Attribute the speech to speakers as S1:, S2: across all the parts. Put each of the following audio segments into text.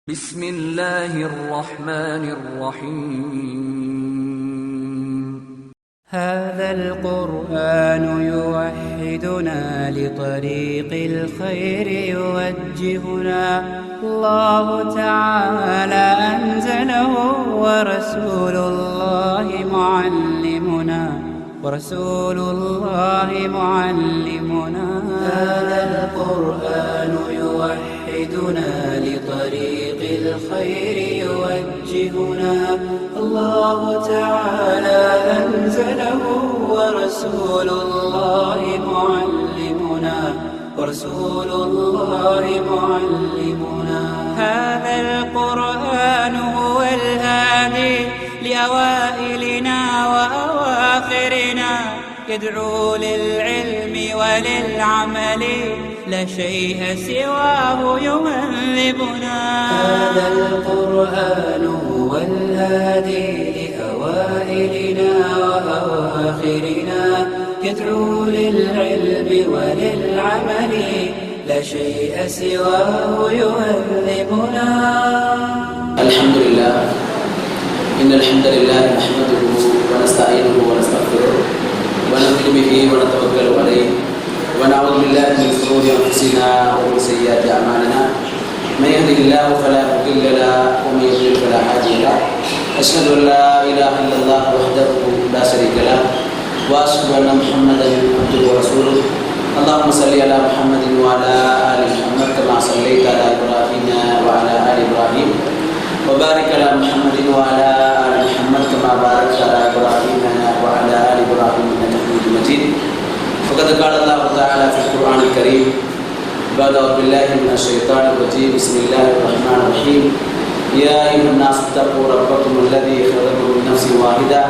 S1: بسم الله الرحمن الرحيم.
S2: هذا القرآن يوحدنا لطريق الخير يوجهنا. الله تعالى أنزله ورسول الله معلمنا هذا القرآن يوحدنا لطريق الخير يوجهنا. الله تعالى أنزله ورسول الله معلمنا هذا القرآن هو الهادي لأوائلنا وأواخرنا، يدعو للعلم وللعمل لا شيء سواه يهذبنا. هذا القرآن هو الهادي لأوائلنا وأواخرنا، يدعو للعلم وللعمل لا شيء سواه يهذبنا.
S3: الحمد لله، إن الحمد لله نحمده ونستعينه ونستغفره ونؤمن به ونتوكل عليه ونعوذ بالله من شرور أنفسنا ومن سيئات أعمالنا. من يهده الله فلا مضل له ومن يضلل فلا هادي له. أشهد أن لا إله إلا الله وحده لا شريك له وأشهد أن محمدا عبده ورسوله. اللهم صل على محمد وعلى آل محمد كما صليت على إبراهيم وعلى آل إبراهيم، وبارك على محمد وعلى آل محمد كما باركت على إبراهيم وعلى آل إبراهيم إنك حميد مجيد. وقد قال الله تعالى في القرآن الكريم بعد أعوذ بالله من الشيطان الرجيم بسم الله الرحمن الرحيم. يا أيها الناس اتقوا ربكم الذي خلقكم من نفس واحدة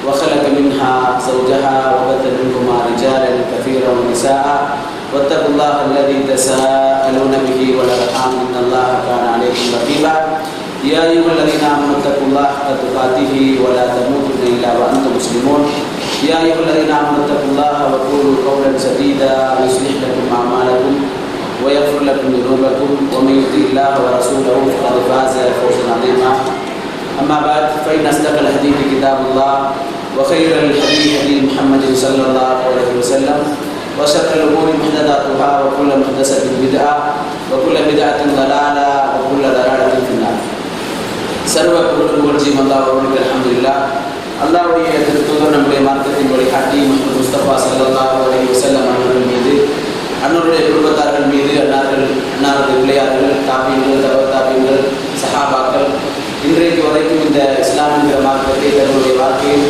S3: وخلق منها زوجها وبث منهما رجالا كثيرا ونساء واتقوا الله الذي تساءلون به والأرحام إن الله كان عليكم رقيبا. يا أيها الذين آمنوا اتقوا الله حق تقاته ولا تموتن إلا وأنتم مسلمون. يا أيها الذين آمنوا اتقوا الله وقولوا قولا سديدا يصلح لكم أعمالكم ويغفر لكم ذنوبكم ومن يطع الله ورسوله فقد فاز فوزا عظيما. أما بعد، فإن أصدق الحديث كتاب الله وخير الحديث هدي محمد صلى الله عليه وسلم وشر الأمور محدثاتها وكل محدثة بدعة وكل بدعة ضلالة وكل ضلالة في النار. சர்வ புகழ்ச்சியும் அல்லாஹ்வுக்கு அல்ஹம்துலில்லாஹ். அல்லாஹ்வுடைய திருத்தூதர் நம்முடைய மார்க்கத்தின் வழிகாட்டி முஹம்மது முஸ்தபா ஸல்லல்லாஹு அலைஹி வஸல்லம் அவர்கள் மீது, அன்னாருடைய குடும்பத்தார்கள் மீது, அன்னாருடைய பிள்ளையார்கள், தாபீன்கள், தபத்தாபீன்கள், சஹாபாக்கள், இன்றைக்கு வரைக்கும் இந்த இஸ்லாம் என்கிற மார்க்கத்தை தன்னுடைய வாழ்க்கையில்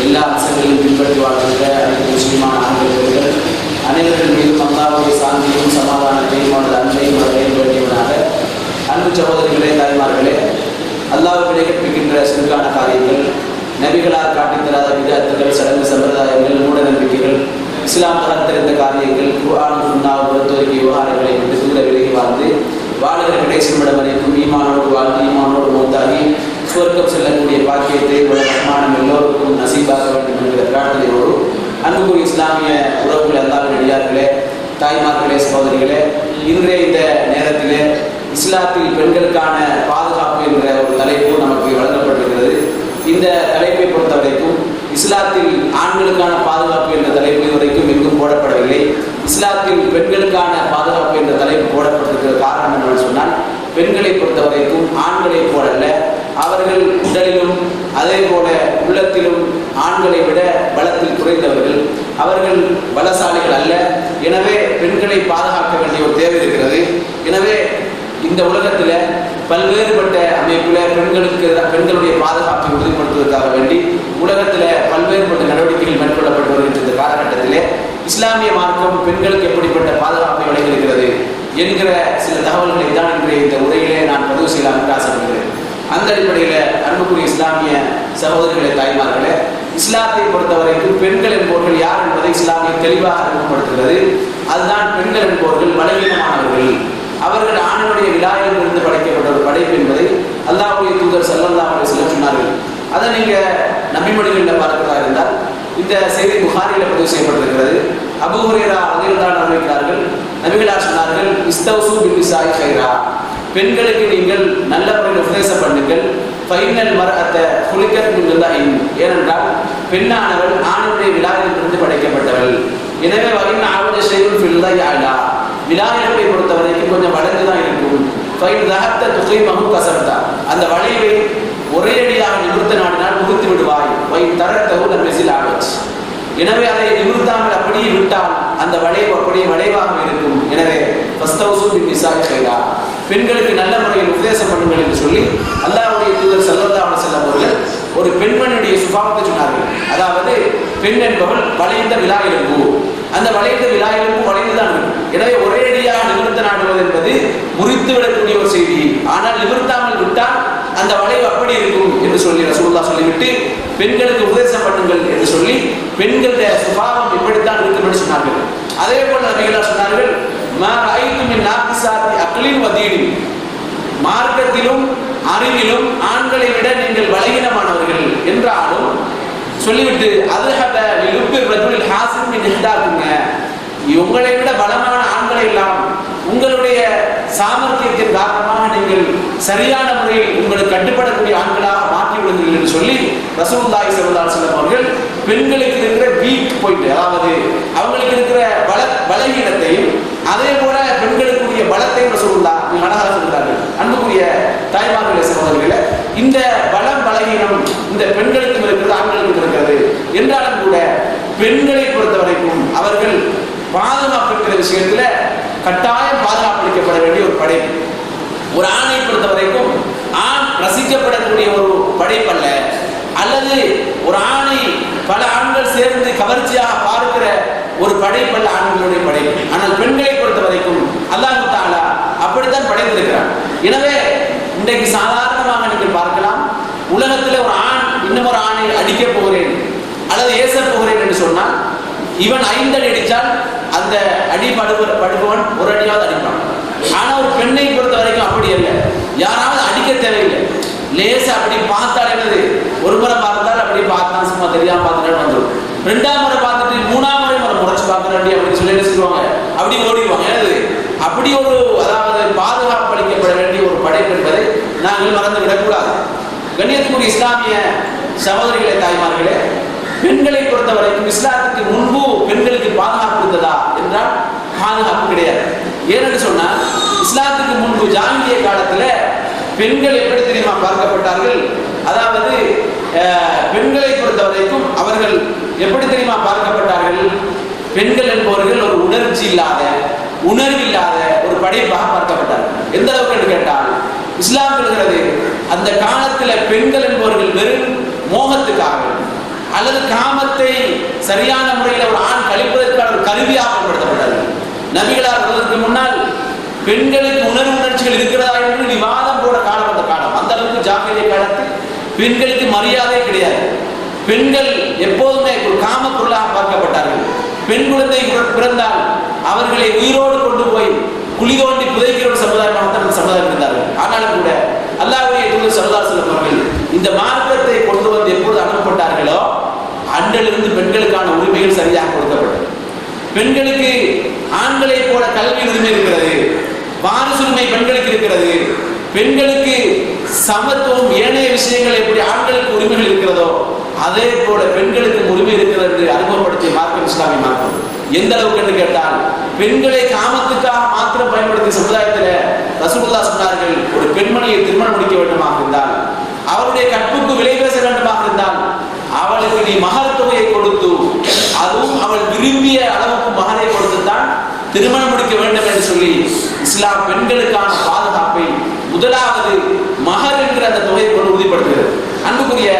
S3: எல்லா அம்சங்களையும் பின்பற்றி வாழ்கின்ற அனைத்து முஸ்லிமான ஆண்கள் பெண்கள் அனைவர்கள் மீதும் அல்லாஹ்வுடைய சாந்தியும் சமாதானத்தையும் அவனது அன்பையும் அடைய வேண்டியவனாக. அன்பு சகோதரிகளே, தாய்மார்களே, அல்லாஹ்வுடைய கற்பிக்கின்ற சிறுக்கான காரியங்கள், நபிகளால் காட்டித்தராத விதத்துகள், சடங்கு சம்பிரதாயங்கள், மூட நம்பிக்கைகள், இஸ்லாம் தரத்திருந்த காரியங்கள், குர்ஆன் சுன்னாஹ் பொறுத்தவரைக்கு விவகாரங்களை விட்டு தூர விலகி வாழ்ந்து வாழுகிற கடைசி நிமிடம் வரைக்கும் ஈமானோடு வாழ்ந்து ஈமானோடு மௌத்தாகி சுவர்க்கம் செல்லக்கூடிய பாக்கியத்தை ரஹ்மான் எல்லோருக்கும் நசீபாக வேண்டும் என்கிற பிரார்த்தனையோடு அன்புக்குரிய இஸ்லாமிய உறவுகளை அல்லாஹ்வின் அடியார்களே, தாய்மார்களே, சகோதரிகளே, இன்றைய இந்த நேரத்திலே இஸ்லாத்தில் பெண்களுக்கான பாதுகாப்பு என்ற ஒரு தலைப்பு நமக்கு வழங்கப்பட்டிருக்கிறது. இந்த தலைப்பை பொறுத்தவரைக்கும் இஸ்லாத்தில் ஆண்களுக்கான பாதுகாப்பு என்ற தலைப்பு இதுவரைக்கும் எங்கும் போடப்படவில்லை. இஸ்லாத்தில் பெண்களுக்கான பாதுகாப்பு என்ற தலைப்பு போடப்பட்டிருக்கிற காரணம் என்னவென்று சொன்னால், பெண்களை பொறுத்தவரைக்கும் ஆண்களை போலல்ல, அவர்கள் உடலிலும் அதே போல உள்ளத்திலும் ஆண்களை விட பலத்தில் குறைந்தவர்கள், அவர்கள் பலசாலிகள் அல்ல. எனவே பெண்களை பாதுகாக்க வேண்டிய ஒரு தேவை இருக்கிறது. எனவே இந்த உலகத்தில் பல்வேறுபட்ட அமைப்பில் பெண்களுடைய பாதுகாப்பை உறுதிப்படுத்துவதற்காக வேண்டி உலகத்தில் பல்வேறுபட்ட நடவடிக்கைகள் மேற்கொள்ளப்பட்டு வருகின்ற இந்த காலகட்டத்திலே இஸ்லாமிய மார்க்கம் பெண்களுக்கு எப்படிப்பட்ட பாதுகாப்பை வழங்கியிருக்கிறது என்கிற சில தகவல்களை தான் இன்றைய இந்த உரையிலே நான் பதிவு செய்யலாம் என்று ஆசைப்படுகிறேன். அந்த அடிப்படையில் அன்புக்குரிய இஸ்லாமிய சகோதரிகளே, தாய்மார்களே, இஸ்லாத்தை பொறுத்தவரைக்கும் பெண்கள் என்பவர்கள் யார் என்பதை இஸ்லாமிய தெளிவாக அறிமுகப்படுத்துகிறது. அதுதான் பெண்கள் என்பவர்கள் பலவீனமானவர்கள், அவர்கள் ஆணுடைய விலாயிலிருந்து படைக்கப்பட்ட ஒரு படைப்பு என்பதை அல்லாஹ்வுடைய தூதர் ஸல்லல்லாஹு அலைஹி வஸல்லம் சொன்னார்கள். அதை நீங்கள் நபிமொழிகளில் பார்க்கிறதா இருந்தால் இந்த செய்தி புகாரியில் பதிவு செய்யப்பட்டிருக்கிறது. அபூ ஹுரைரா ரலியல்லாஹு அன்ஹு அறிவிக்கிறார்கள், நபிகளார் சொன்னார்கள், இஸ்தௌசு பின்னிசாஇ கைரா, பெண்களுக்கு நீங்கள் நல்ல ஃபைனல் மர்அத்த குலிகத் மின் லிதாஇன், ஏனென்றால் பெண்ணானவள் ஆணுடைய விலாயத்திலிருந்து படைக்கப்பட்டவள். எனவே வகின் ஆவத ஷைஉன் ஃபில் லிதாஇ அலா, விலாயத்தை பொறுத்தவரைக்கும் கொஞ்சம் வளைந்துதான் இருக்கும். ஃபைன் தஹத்த துகைமஹு கஸர்தா, அந்த வளைவை ஒரே அடியாக நிமிர்த்த நாடினால் முறித்து விடுவாய். வைன் தரத்தஹு லம் யஸில் ஆவஜ், எனவே அதை நிமிர்த்தாமல் அப்படியே விட்டால் அந்த வளைவு அப்படியே வளைவாக இருக்கும். எனவே ஃபஸ்தௌசு பின் நிசாஇ கைரா, பெண்களுக்கு நல்ல முறையில் உபதேசம் பண்ணுங்கள் என்று சொல்லி அல்லாஹ்வுடைய தூதர் ஸல்லல்லாஹு அலைஹி வஸல்லம் அவர்கள் ஒரு பெண்மணியுடைய சுபாவத்தை சொன்னார்கள். அதாவது பெண் என்பவள் வளைந்த விலா எலும்பு, அந்த வளைந்த விலா எலும்பு வளைந்துதான் இருக்கும். எனவே ஒரே அடியாக நிமிர்த்த நாடுவது என்பது முறித்து விடக்கூடிய ஒரு செய்தி. ஆனால் நிமிர்த்தாமல் விட்டால் அந்த வளைவு அப்படி இருக்கும் என்று சொல்லி ரசூலுல்லாஹ் சொல்லிவிட்டு பெண்களுக்கு உபதேசம் பண்ணுங்கள் என்று சொல்லி பெண்களுடைய சுபாவம் இப்படித்தான் இருக்கும் என்று சொன்னார்கள். அதே போல நபிகள் சொன்னார்கள், மா ரஅய்து மின் நாகிசாத்தி அக்லின் வ தீனின், மார்க்கத்திலும் அறிவிலும் ஆண்களை விட நீங்கள் பலகீனமானவர்கள் என்றாலும் சொல்லிவிட்டு அதுஹப லிலுப்பிர் ரஜுலில் ஹாசிம் மின் இஹ்தாக்குங்க, உங்களை விட பலமான ஆண்களை எல்லாம் உங்களுடைய சாமர்த்தியத்தின் காரணமாக நீங்கள் சரியான முறையில் உங்களுக்கு கட்டுப்படக்கூடிய ஆண்களாக மாற்றி விடுங்கள் என்று சொல்லி ரசூலுல்லாஹி ஸல்லல்லாஹு அலைஹி வஸல்லம் அவர்கள் பெண்களுக்கு இருக்கிற வீக் பாயிண்ட், அதாவது அவங்களுக்கு இருக்கிற பலகீனத்தையும் அதே போல பெண்களுக்குரிய பலத்தையும் ரசூலுல்லாஹ் அழகாக சொல்கிறார்கள். அன்புக்குரிய தாய்மார்களே, சகோதரிகளே, இந்த பலம் பலகீனம் இந்த பெண்களுக்கும் இருக்கிறது, ஆண்களுக்கும் இருக்கிறது என்றாலும் கூட பெண்களை பொறுத்த வரைக்கும் அவர்கள் பாதுகாப்பு இருக்கிற விஷயத்துல கட்டாயம் பாதுகாப்பளிக்கப்பட வேண்டிய ஒரு படைப்பு. ஒரு ஆணை பொறுத்த வரைக்கும் ஆண் ரசிக்கப்படக்கூடிய ஒரு படைப்பல்ல, அல்லது ஒரு ஆணை பல ஆண்கள் சேர்ந்து கவர்ச்சியாக பார்க்கிற ஒரு படைப்பல்ல ஆண்களுடைய படைப்பு. ஆனால் பெண்களை பொறுத்த வரைக்கும் அல்லாஹ் தஆலா அப்படித்தான் படைத்திருக்கிறார். எனவே இன்றைக்கு சாதாரணமாக நீங்கள் பார்க்கலாம், உலகத்தில் ஒரு ஆண் இன்னும் ஒரு ஆணை அடிக்க போகிறேன் அல்லது ஏச போகிறேன் என்று சொன்னால் இவன் 5 அடி அடித்தால் அந்த அடி படுபவன் ஒரு அடியாவது அடிப்பான். ஆனால் ஒரு பெண்ணை பொறுத்த வரைக்கும் அப்படி இல்லை, யாராவது அடிக்க தேவையில்லை, லேசா அப்படி பார்த்தால் என்னது, ஒரு முறை பார்த்தால் அப்படி பார்த்தா சும்மா தெரியாம பார்த்துட்டு வந்துடும், 2ஆம் முறை பார்த்துட்டு 3ஆம் முறை முறைச்சு பார்க்கறாண்டி அப்படின்னு சொல்லி என்ன சொல்லுவாங்க, அப்படி ஓடிடுவாங்க. எனது அப்படி ஒரு, அதாவது பாதுகாப்பு அளிக்கப்பட வேண்டிய ஒரு படைப்பு என்பதை நாங்கள் மறந்து விடக்கூடாது. கண்ணியத்துக்குரிய இஸ்லாமிய சகோதரிகளே, தாய்மார்களே, பெண்களை பொறுத்த வரைக்கும் இஸ்லாத்துக்கு முன்பு பெண்களுக்கு பாதுகாப்பு இருந்ததா என்றால் பாதுகாப்பு கிடையாது. ஏனென்று சொன்னால் இஸ்லாத்துக்கு முன்பு ஜாங்கிலிய காலத்துல பெண்கள் எப்படி தெரியுமா பார்க்கப்பட்டார்கள், அதாவது பெண்களை பொறுத்த வரைக்கும் அவர்கள் எப்படி தெரியுமா பார்க்கப்பட்டார்கள், பெண்கள் என்பவர்கள் ஒரு உணர்ச்சி இல்லாத, உணர்வு இல்லாத ஒரு படைப்பாக பார்க்கப்பட்டார்கள். எந்த அளவுக்கு என்று கேட்டால் இஸ்லாம் சொல்கிறது, அந்த காலத்துல பெண்கள் என்பவர்கள் வெறும் மோகத்துக்காக அல்லது காமத்தை சரியான முறையில் ஒரு ஆண் கழிப்பதற்கான ஒரு கருவியாக பயன்படுத்தப்பட்டார்கள். நபிகளார் வருவதற்கு முன்னால் பெண்களுக்கு உணர்ச்சிகள் இருக்கிறதா என்று விவாதம் போட காலம் அந்த காலம். அந்த அளவுக்கு ஜாகிலிய காலத்தில் பெண்களுக்கு மரியாதை கிடையாது. பெண்கள் எப்போதுமே ஒரு காம பொருளாக பார்க்கப்பட்டார்கள். பெண் குழந்தை பிறந்தால் அவர்களை உயிரோடு கொண்டு போய் குழி தோண்டி புதைக்கிற ஒரு சமுதாயமாக சமுதாயம் இருந்தார்கள். ஆனாலும் கூட அல்லாஹ்வுடைய தூதர் ஸல்லல்லாஹு அலைஹி வஸல்லம் அவர்கள் இந்த மார்க்கத்தை கொண்டு வந்து எப்போது அனுப்பப்பட்டார்களோ அன்றிலிருந்து பெண்களுக்கான உரிமைகள் சரியாக கொடுக்கப்பட்டது. பெண்களுக்கு ஆண்களை போல கல்வி உரிமை இருக்கிறது, வாரிசுரிமை பெண்களுக்கு இருக்கிறது, பெண்களுக்கு சமத்துவம் ஏனைய விஷயங்கள் எப்படி ஆண்களுக்கு உரிமைகள் இருக்கிறதோ அதே போல பெண்களுக்கு உரிமை இருக்கிறது என்று அறிமுகப்படுத்திய மார்க்கம் இஸ்லாமிய மார்க்கம். எந்த அளவுக்கு என்று கேட்டால் பெண்களை காமத்துக்காக மாத்திரம் பயன்படுத்திய சமுதாயத்தில் ரசூலுல்லாஹ் சொன்னார்கள், ஒரு பெண்மணியை திருமணம் முடிக்க வேண்டுமாக இருந்தால், அவருடைய கற்புக்கு விலை பேச வேண்டுமாக இருந்தால் அவளுக்கு நீ மகர் தொகையை கொடுத்து, அதுவும் அவள் விரும்பிய அளவுக்கு மகரை கொடுத்துத்தான் திருமணம் முடிக்க வேண்டும் என்று சொல்லி இஸ்லாம் பெண்களுக்கான பாதுகாப்பை முதலாவது மகர் என்கிற அந்த தொகையை கொண்டு உறுதிப்படுத்துகிறது. அன்புக்குரிய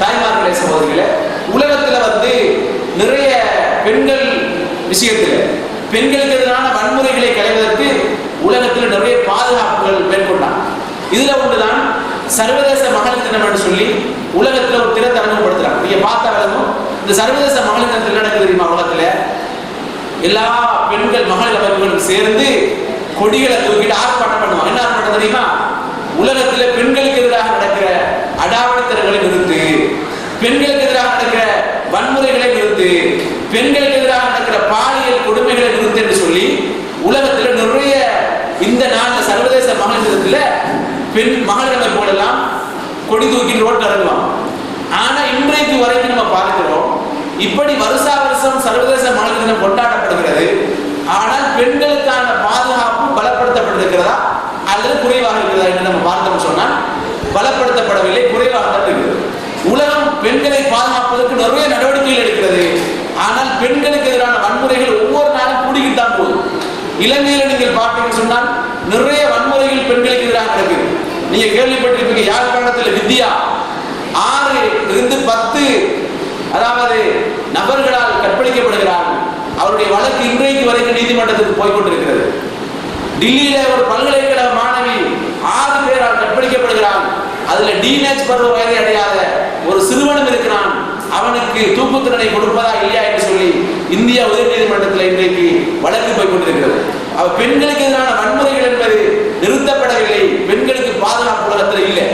S3: தாய்மார்களே, சகோதரிகளே, உலகத்தில் வந்து நிறைய பெண்கள் விஷயத்தில் பெண்களுக்கு எதிரான வன்முறைகளை களைவதற்கு உலகத்தில் நிறைய பாதுகாப்புகள் மேற்கொண்டான். இதுல ஒன்றுதான் சர்வதேச மகளிர் தினம் என்று சொல்லி உலகத்தில் ஒரு தினத்தை அறிமுகப்படுத்துறாங்க. நீங்க பார்த்தா விளங்கும், இந்த சர்வதேச மகளிர் தினத்தில் நடக்குது தெரியுமா? உலகத்துல எல்லா பெண்கள் மகளிர் அமைப்புகளும் சேர்ந்து கொடிகளை தூக்கிட்டு ஆர்ப்பாட்டம் பண்ணுவாங்க. என்ன ஆர்ப்பாட்டம் தெரியுமா? உலகத்துல பெண்களுக்கு எதிராக நடக்கிற அடாவடித்தனங்களை நிறுத்து, பெண்களுக்கு எதிராக நடக்கிற வன்முறைகளை நிறுத்து, பெண்களுக்கு எதிராக நடக்கிற பாலியல் கொடுமைகளை நிறுத்து என்று சொல்லி உலகத்துல நிறைய இந்த நாள் சர்வதேச மகளிர் தினத்துல பெண் மகளிர் அமைப்புகள் எல்லாம் கொடி தூக்கி ரோட் இறங்குவாங்க. ஆனா இன்றைக்கு வரைக்கும் நம்ம பார்க்கிறோம், இப்படி வருஷா வருஷம் சர்வதேச மகளிர் தினம் கொண்டாடப்படுகிறது. ஆனால் பெண்களுக்கான பாதுகாப்பு பலப்படுத்தப்பட்டிருக்கிறதா அல்லது குறைவாக இருக்கிறதா என்று நம்ம பார்த்தோம் சொன்னால் பலப்படுத்தப்படவில்லை, குறைவாக தான் இருக்கிறது. உலகம் பெண்களை பாதுகாப்பதற்கு நிறைய நடவடிக்கைகள் எடுக்கிறது. ஆனால் பெண்களுக்கு எதிரான வன்முறைகள் ஒவ்வொரு நாளும் கூடிக்கிட்டு தான் போகுது. இலங்கையில் நீங்கள் பார்த்தீங்கன்னு சொன்னால் நிறைய வன்முறைகள் பெண்களுக்கு எதிராக நடக்குது. நீங்க கேள்விப்பட்டிருப்பீங்க, யாழ்ப்பாணத்தில் வித்யா 6 இருந்து 10 அதாவது நபர்களால் கற்பழிக்கப்படுகிறார். அவருடைய வழக்கு இன்றைக்கு வரைக்கும் நீதிமன்றத்துக்கு போய்கொண்டிருக்கிறது. டில்லியில ஒரு பல்கலைக்கழக மாணவி 6 பேரால் கற்பழிக்கப்படுகிறார். அதுல டீனேஜ் பருவ வயதை அடையாத ஒரு சிறுவனும் இருக்கிறான். அவனுக்கு தூக்கு தண்டனை கொடுப்பதா இல்லையா என்று சொல்லி இந்திய உயர் நீதிமன்றத்தில் இன்றைக்கு வழக்கு போய்கொண்டிருக்கிறது. பெண்களுக்கு எதிரான வன்முறைகள் என்பது நிறுத்தப்படவில்லை. பெண்களுக்கு பாதுகாப்பு உலகத்தில் இல்லை.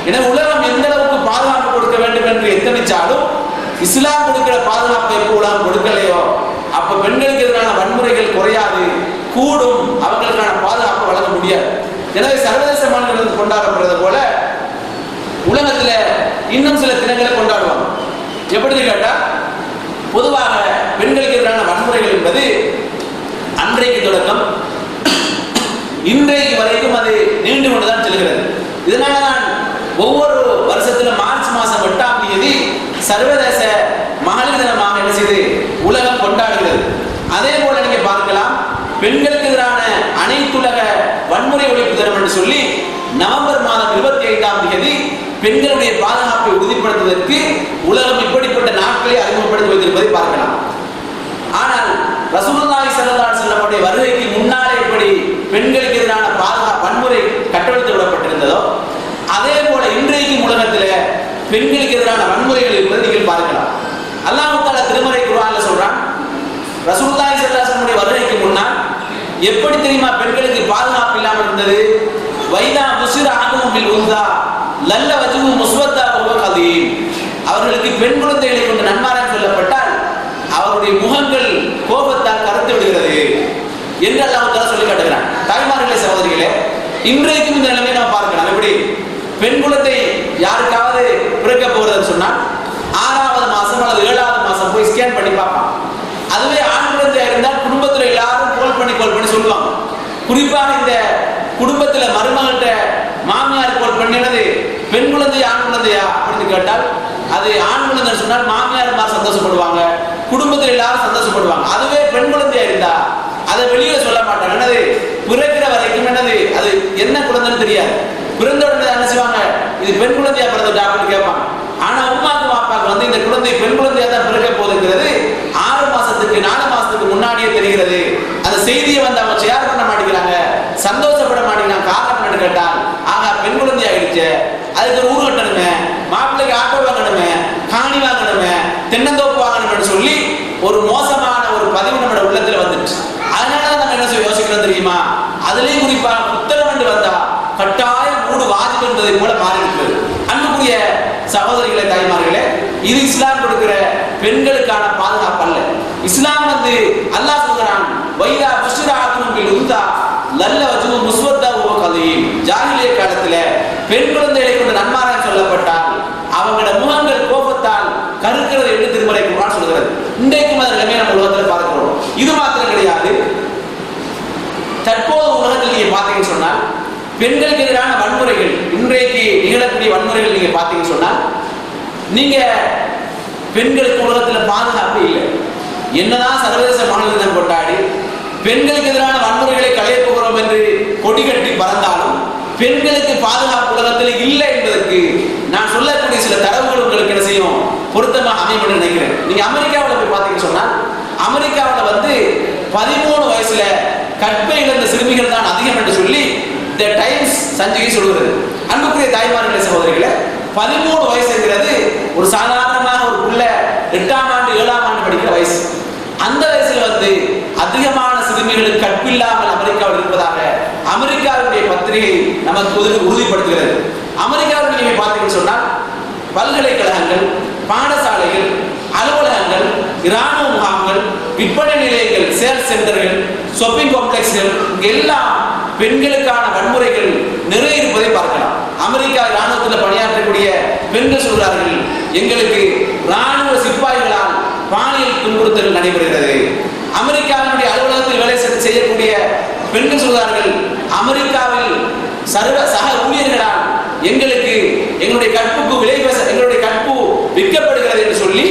S3: எனவே உலகம் எந்த அளவுக்கு பாதுகாப்பு கொடுக்க வேண்டும் என்று எத்தனிச்சாலும் இஸ்லாம் கொடுக்கிற பாதுகாப்பை எப்போ உலகம் கொடுக்கலையோ அப்ப பெண்களுக்கு எதிரான வன்முறைகள் குறையாது, கூடும். அவங்களுக்கான பாதுகாப்பு வழங்க முடியாது. எனவே சர்வதேச மாநிலங்கள் கொண்டாடப்படுறது போல உலகத்துல இன்னும் சில தினங்களை கொண்டாடுவாங்க. எப்படி கேட்டா, பொதுவாக பெண்களுக்கு எதிரான வன்முறைகள் என்பது அன்றைக்கு தொடக்கம் இன்றைக்கு வரைக்கும் அது நீண்டு கொண்டுதான் செல்கிறது. இதனாலதான் ஒவ்வொரு வருஷத்திலும் மார்ச் மாதம் 8ஆம் தேதி சர்வதேச மகளிர் தினமாக என்ன செய்து உலகம் கொண்டாடுகிறது. அதே போல நீங்க பார்க்கலாம், பெண்களுக்கு எதிரான அனைத்துலக வன்முறை ஒழிப்பு தினம் என்று சொல்லி நவம்பர் மாதம் 25ஆம் தேதி பெண்களுடைய பாதுகாப்பை உறுதிப்படுத்துவதற்கு உலகம் இப்படிப்பட்ட நாட்களை அறிமுகப்படுத்தி வைத்திருப்பதை பார்க்கலாம். ஆனால் ரசூலுல்லாஹி ஸல்லல்லாஹு அலைஹி வஸல்லம் வருகைக்கு முன்னாலே எப்படி பெண்களுக்கு எதிரான பாதுகாப்பு வன்முறை கட்டவிழ்த்து விடப்பட்டிருந்ததோ அதே போல இன்றைக்கும் உலகத்தில் பெண்களுக்கு எதிரான வன்முறைகள் இருப்பதை நீங்கள் பார்க்கலாம். அல்லாஹ் தஆலா திருமறை குர்ஆன்ல சொல்றான், ரசூலுல்லாஹி ஸல்லல்லாஹு அலைஹி வஸல்லம் வருகைக்கு முன்னால் எப்படி தெரியுமா பெண்களுக்கு பாதுகாப்பு இல்லாமல் இருந்தது? வைதா முஸ்ர அஹதுஹும் பில் உன்ஸா லல்ல வஜ்ஹு முஸ்வத்தா வஹுவ கதீம். அவர்களுக்கு பெண் குழந்தைகளை கொண்டு நன்மாராயம் சொல்லப்பட்டால் அவருடைய முகங்கள் கோபத்தால் கருத்து விடுகிறது என்று அல்லாஹ் தஆலா சொல்லி காட்டுகிறான். தாய்மார்களே, சகோதரிகளே, இன்றைக்கும் இந்த நிலைமையை நாம் பார்க்கலாம். எப்படி பெண் குழந்தை யாருக்காவது பிறக்க போகிறதுன்னு சொன்னால் 6ஆவது மாசம் அல்லது 7ஆவது மாசம் போய் ஸ்கேன் பண்ணி பார்ப்பான். அதுவே ஆண் குழந்தையா இருந்தால் குடும்பத்தில் எல்லாரும் கோல் பண்ணி சொல்லுவாங்க. குறிப்பாக இந்த குடும்பத்தில் மருமகிட்ட மாமியார் கோல் பண்ணினது பெண் குழந்தை ஆண் குழந்தையா அப்படின்னு கேட்டால் அது ஆண் குழந்தை சொன்னால் மாமியார் சந்தோஷப்படுவாங்க, குடும்பத்தில் எல்லாரும் சந்தோஷப்படுவாங்க. அதுவே பெண் குழந்தையா இருந்தா அதை வெளியில சொல்ல மாட்டாங்க. என்னது பிறக்கிற வரைக்கும் என்னது அது என்ன குழந்தைன்னு தெரியாது. பிறந்த உடனே என்ன செய்வாங்க, இது பெண் குழந்தையா பிறந்துட்டா அப்படின்னு கேட்பாங்க. ஆனா உமாக்கு பாப்பாக்கு வந்து இந்த குழந்தை பெண் குழந்தையா தான் பிறக்க போகுதுங்கிறது 6 மாசத்துக்கு 4 மாசத்துக்கு முன்னாடியே தெரிகிறது. அந்த செய்தியை வந்து அவங்க ஷேர் பண்ண மாட்டேங்கிறாங்க, சந்தோஷப்பட மாட்டேங்கிறாங்க. காரணம் என்னன்னு கேட்டால், ஆகா பெண் குழந்தை ஆயிடுச்சு, அதுக்கு ஒரு ஊர் கட்டணுமே, மாப்பிள்ளைக்கு ஆட்டோ வாங்கணுமே, காணி வாங்கணுமே, தென்னந்தோப்பு வாங்கணும்னு சொல்லி ஒரு மோசமான ஒரு பதிவு நம்மளோட உள்ளத்துல வந்துச்சு. அதனாலதான் நம்ம என்ன செய்ய யோசிக்கிறோம் தெரியுமா? அதுலயும் குறிப்பா புத்தகம் வந்தா கட்டாயம் மூடு வாஜிப் என்பதை போல மாறி இருக்கிறது. அன்புக்குரிய சகோதரிகளே, தாய்மார்களே, இது இஸ்லாம் கொடுக்கிற பெண்களுக்கான பாதுகாப்பு அல்ல. இஸ்லாம் வந்து அல்லாஹ் சொல்கிறான், வைதா புஷ்ரா அஹதுஹும் பில் உன்ஸா லல்ல வஜ்ஹு முஸ்வத்தா வஹுவ கதீம். ஜாஹிலிய காலத்துல பெண் குழந்தைகளை கொண்டு நன்மாராயம் சொல்லப்பட்டால் அவங்களோட முகங்கள் கோபத்தால் கருக்கிறது என்று திருமறை குர்ஆன் சொல்கிறது. இன்றைக்கும் அந்த நிலைமையை நம்ம உலகத்தில் பார்க்கிறோம். இது மாத்திரம் கிடையாது, தற்போது உலகத்தில் நீங்க பார்த்தீங்கன்னு சொன்னால் பெண்களுக்கு எதிரான வன்முறைகள், இன்றைக்கு நிகழக்கூடிய வன்முறைகள் நீங்க பார்த்தீங்கன்னு சொன்னால் நீங்க பெண்களுக்கு உலகத்தில் பாதுகாப்பு இல்லை. என்னதான் சர்வதேச மகளிர் தினம் கொண்டாடி பெண்களுக்கு எதிரான வன்முறைகளை களையப் போகிறோம் என்று கொடி கட்டி பறந்தாலும் பெண்களுக்கு பாதுகாப்பு உலகத்தில் இல்லை என்பதற்கு நான் சொல்லக்கூடிய சில தரவுகள் உங்களுக்கு என்ன செய்யும், பொருத்தமாக அமையும் என்று நினைக்கிறேன். நீங்க அமெரிக்காவில் போய் பார்த்தீங்கன்னு சொன்னால் அமெரிக்காவில் வந்து 13 வயசுல கற்பை இழந்த சிறுமிகள் தான் அதிகம் என்று சொல்லி தி டைம்ஸ் சஞ்சிகை சொல்கிறது. அன்புக்குரிய தாய்மார்களே, சகோதரிகளே, 13 வயசுங்கிறது ஒரு சாதாரணமான ஒரு புள்ள 8ஆம் ஆண்டு 7ஆம் ஆண்டு படிக்கிற வயசு. அந்த வயசுல வந்து அதிகமான சிறுமிகளுக்கு கற்பில்லாமல் அமெரிக்காவில் இருப்பதாக அமெரிக்காவுடைய பத்திரிகை நமக்கு உறுதிப்படுத்துகிறது. அமெரிக்காவில் நீங்க பார்த்தீங்கன்னு சொன்னால் பல்கலைக்கழகங்கள், பாடசாலைகள், அலுவலகங்கள், இராணுவ முகாம்கள், விற்பனை நிலையங்கள், சேல்ஸ் சென்டர்கள், ஷாப்பிங் காம்ப்ளெக்ஸ்கள் எல்லாம் பெண்களுக்கான வன்முறைகள் நிறைய இருப்பதை பார்க்கலாம். அமெரிக்கா இராணுவத்தில் பணியாற்றக்கூடிய பெண்கள் சொல்கிறார்கள், எங்களுக்கு ராணுவ சிப்பாய்களால் பாலியல் துன்புறுத்தல் நடைபெறுகிறது. அமெரிக்காவினுடைய அலுவலகத்தில் வேலை செய்யக்கூடிய பெண்கள் சொல்கிறார்கள், அமெரிக்காவில் சக ஊழியர்களால் எங்களுக்கு எங்களுடைய கற்புக்கு எங்களுடைய கற்பு விற்கப்படுகிறது என்று சொல்லி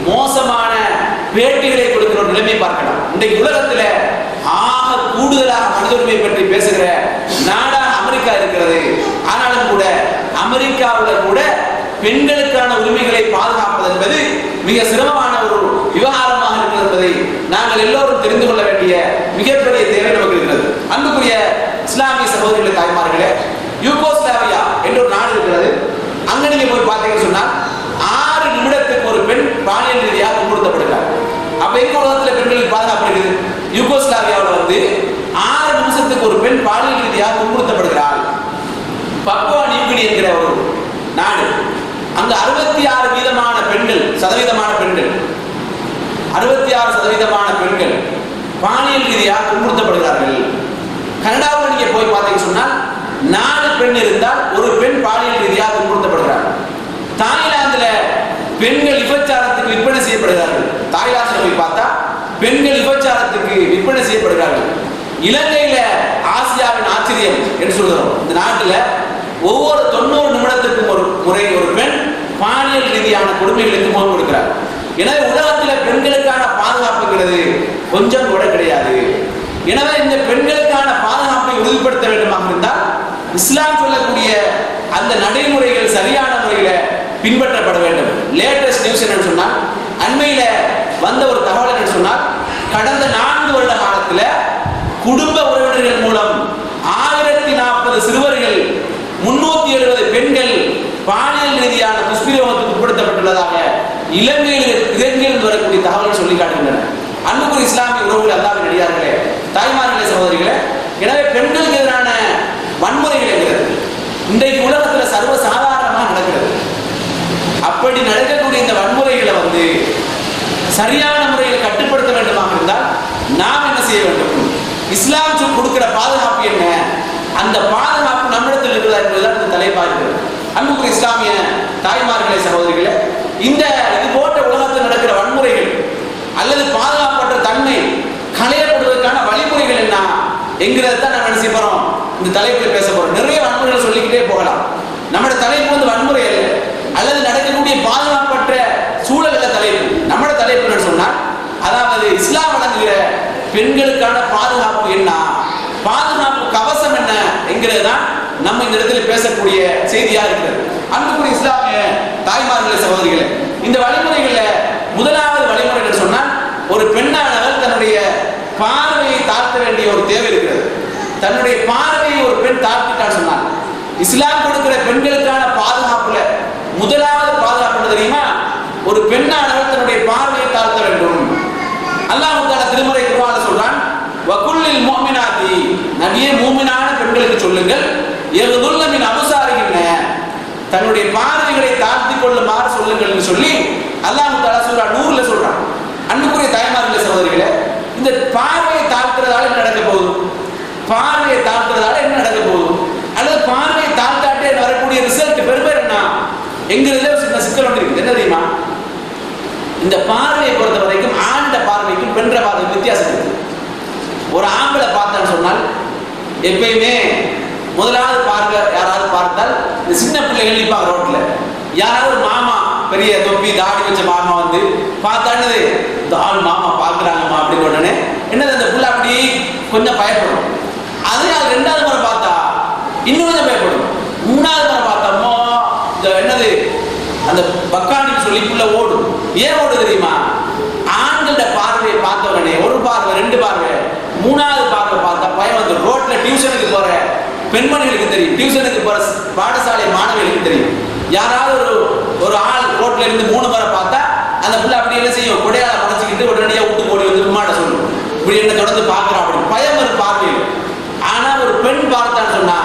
S3: மோசமான பேட்டிகளை கொடுக்கிற ஒரு நிலைமை பார்க்கலாம். இன்றைக்கு உலகத்தில் ஆக கூடுதலாக மனித உரிமை பற்றி பேசுகிற நாடாக அமெரிக்கா இருக்கிறது. ஆனாலும் கூட அமெரிக்காவில் கூட பெண்களுக்கான உரிமைகளை பாதுகாப்பது என்பது மிக சிரமமான ஒரு விவகாரமாக இருக்கிறது என்பதை நாங்கள் எல்லோரும் தெரிந்து கொள்ள வேண்டிய மிகப்பெரிய தேவை நமக்கு இருக்கிறது. அன்புக்குரிய இஸ்லாமிய சகோதரிகளே, தாய்மார்களே, யூகோஸ்லாவியா என்ற ஒரு நாடு இருக்கிறது. அங்க நீங்க போய் பார்த்தீங்கன்னு சொன்னா 6 நிமிடத்துக்கு ஒரு பெண் பாலியல் ரீதியாக துன்புறுத்தப்படுகிறார். அப்ப எங்க உலகத்தில் பெண்களுக்கு பாதுகாப்பு இருக்குது? யூகோஸ்லாவியாவில் 6 நிமிஷத்துக்கு ஒரு பெண் பாலியல் ரீதியாக துன்புறுத்தப்படுகிறார். பப்புவா நியூகினி என்கிற ஒரு நாடு, அங்க 66% பெண்கள் 66% பெண்கள் பாலியல் ரீதியாக துன்புறுத்தப்படுகிறார்கள். கனடாவில் நீங்க போய் பார்த்தீங்கன்னு சொன்னால் 4 பெண் இருந்தால் ஒரு பெண் பாலியல் ரீதியாக துன்புறுத்தப்படுகிறார். தாய்லாந்துல பெண்கள் விபச்சாரத்துக்கு விற்பனை செய்யப்படுகிறார்கள். தாய்லாந்துல போய் பார்த்தா பெண்கள் விபச்சாரத்துக்கு விற்பனை செய்யப்படுகிறார்கள். இலங்கையில ஆசியாவின் ஆச்சரியம் என்று சொல்கிறோம். இந்த நாட்டில் ஒவ்வொரு 90 நிமிடத்திற்கும் ஒரு முறை ஒரு பெண் பாலியல் ரீதியான கொடுமைகளுக்கு முகம் கொடுக்கிறார். எனவே உலகத்தில் பெண்களுக்கான பாதுகாப்புங்கிறது கொஞ்சம் கூட கிடையாது. எனவே இந்த பெண்களுக்கான பாதுகாப்பை உறுதிப்படுத்த வேண்டுமாக இருந்தால் இஸ்லாம் சொல்லக்கூடிய அந்த நடைமுறைகள் சரியான முறையில பின்பற்றப்பட வேண்டும். லேட்டஸ்ட் நியூஸ் என்னன்னு சொன்னால், அண்மையில வந்த ஒரு தகவல் என்னன்னு சொன்னால், கடந்த 4 வருட காலத்தில் குடும்ப உறவினர்கள் மூலம் 1040 சிறுவர்கள் 370 பெண்கள் பாலியல் ரீதியான துஷ்பிரயோகத்துக்கு உட்படுத்தப்பட்டுள்ளதாக இலங்கையில் வரக்கூடிய தகவல்கள் சொல்லி காட்டுகின்றன. அன்புக்குரிய இஸ்லாமிய உறவுகள், அல்லாஹ்வின் அடியார்களே, தாய்மார்களே, சகோதரிகளே, எனவே பெண்களுக்கு எதிரான வன்முறைகள் என்கிறது இன்றைக்கு உலகத்தில் சர்வசாதாரணமாக நடக்கிறது. அப்படி நடக்கக்கூடிய இந்த வன்முறைகளை சரியான முறையில் கட்டுப்படுத்த வேண்டுமாக இருந்தால் நாம் என்ன செய்ய வேண்டும்? இஸ்லாம் கொடுக்கிற பாதுகாப்பு என்ன? அந்த பாதுகாப்பு நம்மிடத்தில் இருக்கிறதா என்பதுதான் இந்த தலைப்பாக இருக்கிறது. அன்புக்குரிய இஸ்லாமிய தாய்மார்களே, சகோதரிகளே, இந்த இது போன்ற உலகத்தில் நடக்கிற வன்முறைகள் அல்லது பாதுகாப்பற்ற தன்மை களையப்படுவதற்கான வழிமுறைகள் என்ன என்கிறத தான் நம்ம நினைச்சு போறோம். இந்த தலைப்பில் பேச போறோம். நிறைய வன்முறைகள் சொல்லிக்கிட்டே போகலாம். நம்முடைய தலைப்பு வன்முறை அல்லது நடக்கக்கூடிய பாதுகாப்பற்ற சூழல்ல தலைப்பு. நம்முடைய தலைப்பு என்ன சொன்னால், அதாவது இஸ்லாம் வழங்குகிற பெண்களுக்கான பாதுகாப்பு என்ன, பாதுகாப்பு கவசம் என்ன என்கிறது தான் நம்ம இந்த இடத்துல பேசக்கூடிய செய்தியா இருக்கிறது. அன்புக்குரிய இஸ்லாமிய தாய்மார்களே, சகோதரிகளே, இந்த வழிமுறைகள்ல முதலாவது வழிமுறைகள் சொன்னால், ஒரு பெண்ணானவர் தன்னுடைய பார்வையை தாழ்த்த வேண்டிய ஒரு தேவை இருக்கிறது. தன்னுடைய பார்வையை ஒரு பெண் தாழ்த்திட்டான்னு சொன்னால், இஸ்லாம் கொடுக்கிற பெண்களுக்கான பாதுகாப்புல முதலாவது பாதுகாப்பு தெரியுமா? ஒரு பெண்ணானவர் தன்னுடைய பார்வையை தாழ்த்த வேண்டும். அல்லாஹ் தஆலா திருமறை குர்ஆன்ல சொல்றான், வகுல்லில் முஃமினாத்தி, நபியே மூமினான பெண்களுக்கு சொல்லுங்கள், யகுதுல்ல மின் அப்சாரிஹின்ன, தன்னுடைய பார்வைகளை தாழ்த்திக் கொள்ளுமாறு சொல்லுங்கள் என்று சொல்லி அல்லாஹ் தஆலா சூரா நூர்ல சொல்றான். அன்புக்குரிய தாய்மார்களே, சகோதரிகளே, இந்த பார்வையை தாழ்த்துறதால என்ன நடக்க போகுது? பார்வையை தாழ்த்துறதால என்ன நடக்க போகுது? அல்லது பார்வையை தாழ்த்தாட்டே வரக்கூடிய ரிசல்ட் பெருமையா என்ன என்கிறதுல சின்ன சிக்கல் ஒன்று இருக்குது. என்ன தெரியுமா? இந்த பார்வையை பொறுத்த வரைக்கும் ஆண்ட பார்வைக்கும் பெண்ட பார்வைக்கும் வித்தியாசம் இருக்குது. ஒரு ஆம்பளை பார்த்தான்னு சொன்னால் எப்பயுமே முதலாவது பார்க்க யாராவது பார்த்தால் இந்த சின்ன பிள்ளைகள் நிற்பாங்க ரோட்ல. யாராவது மாமா பெரிய தொப்பி தாடி வச்ச மாமா பார்த்தானது இந்த ஆள் மாமா பார்க்குறாங்கம்மா அப்படின்னு உடனே என்னது அந்த புள்ள அப்படி கொஞ்சம் பயப்படும். அதனால 2வது முறை பார்த்தா இன்னும் கொஞ்சம் பயப்படும். 3வது முறை பார்த்தோமோ இந்த என்னது அந்த பக்கானின்னு சொல்லி புள்ள ஓடும். ஏன் ஓடு தெரியுமா? ஆண்களோட பார்வையை பார்த்த உடனே ஒரு பார்வை, 2 பார்வை, 3வது பார்வை பார்த்தா பயம் வந்து ரோட்ல டியூஷனுக்கு போற பெண்மணிகளுக்கு தெரியும், டியூஷனுக்கு போற பாடசாலை மாணவிகளுக்கு தெரியும். யாராவது ஒரு ஆள் ரோட்ல இருந்து 3 முறை பார்த்தா அந்த புள்ள அப்படி என்ன செய்யும்? கொடையால உடச்சிக்கிட்டு உடனடியாக விட்டு போடி வந்து உமாட்ட சொல்லும், இப்படி என்ன தொடர்ந்து பார்க்கிறா அப்படி பயம் ஒரு பார்வையில். ஆனா ஒரு பெண் பார்த்தான்னு சொன்னா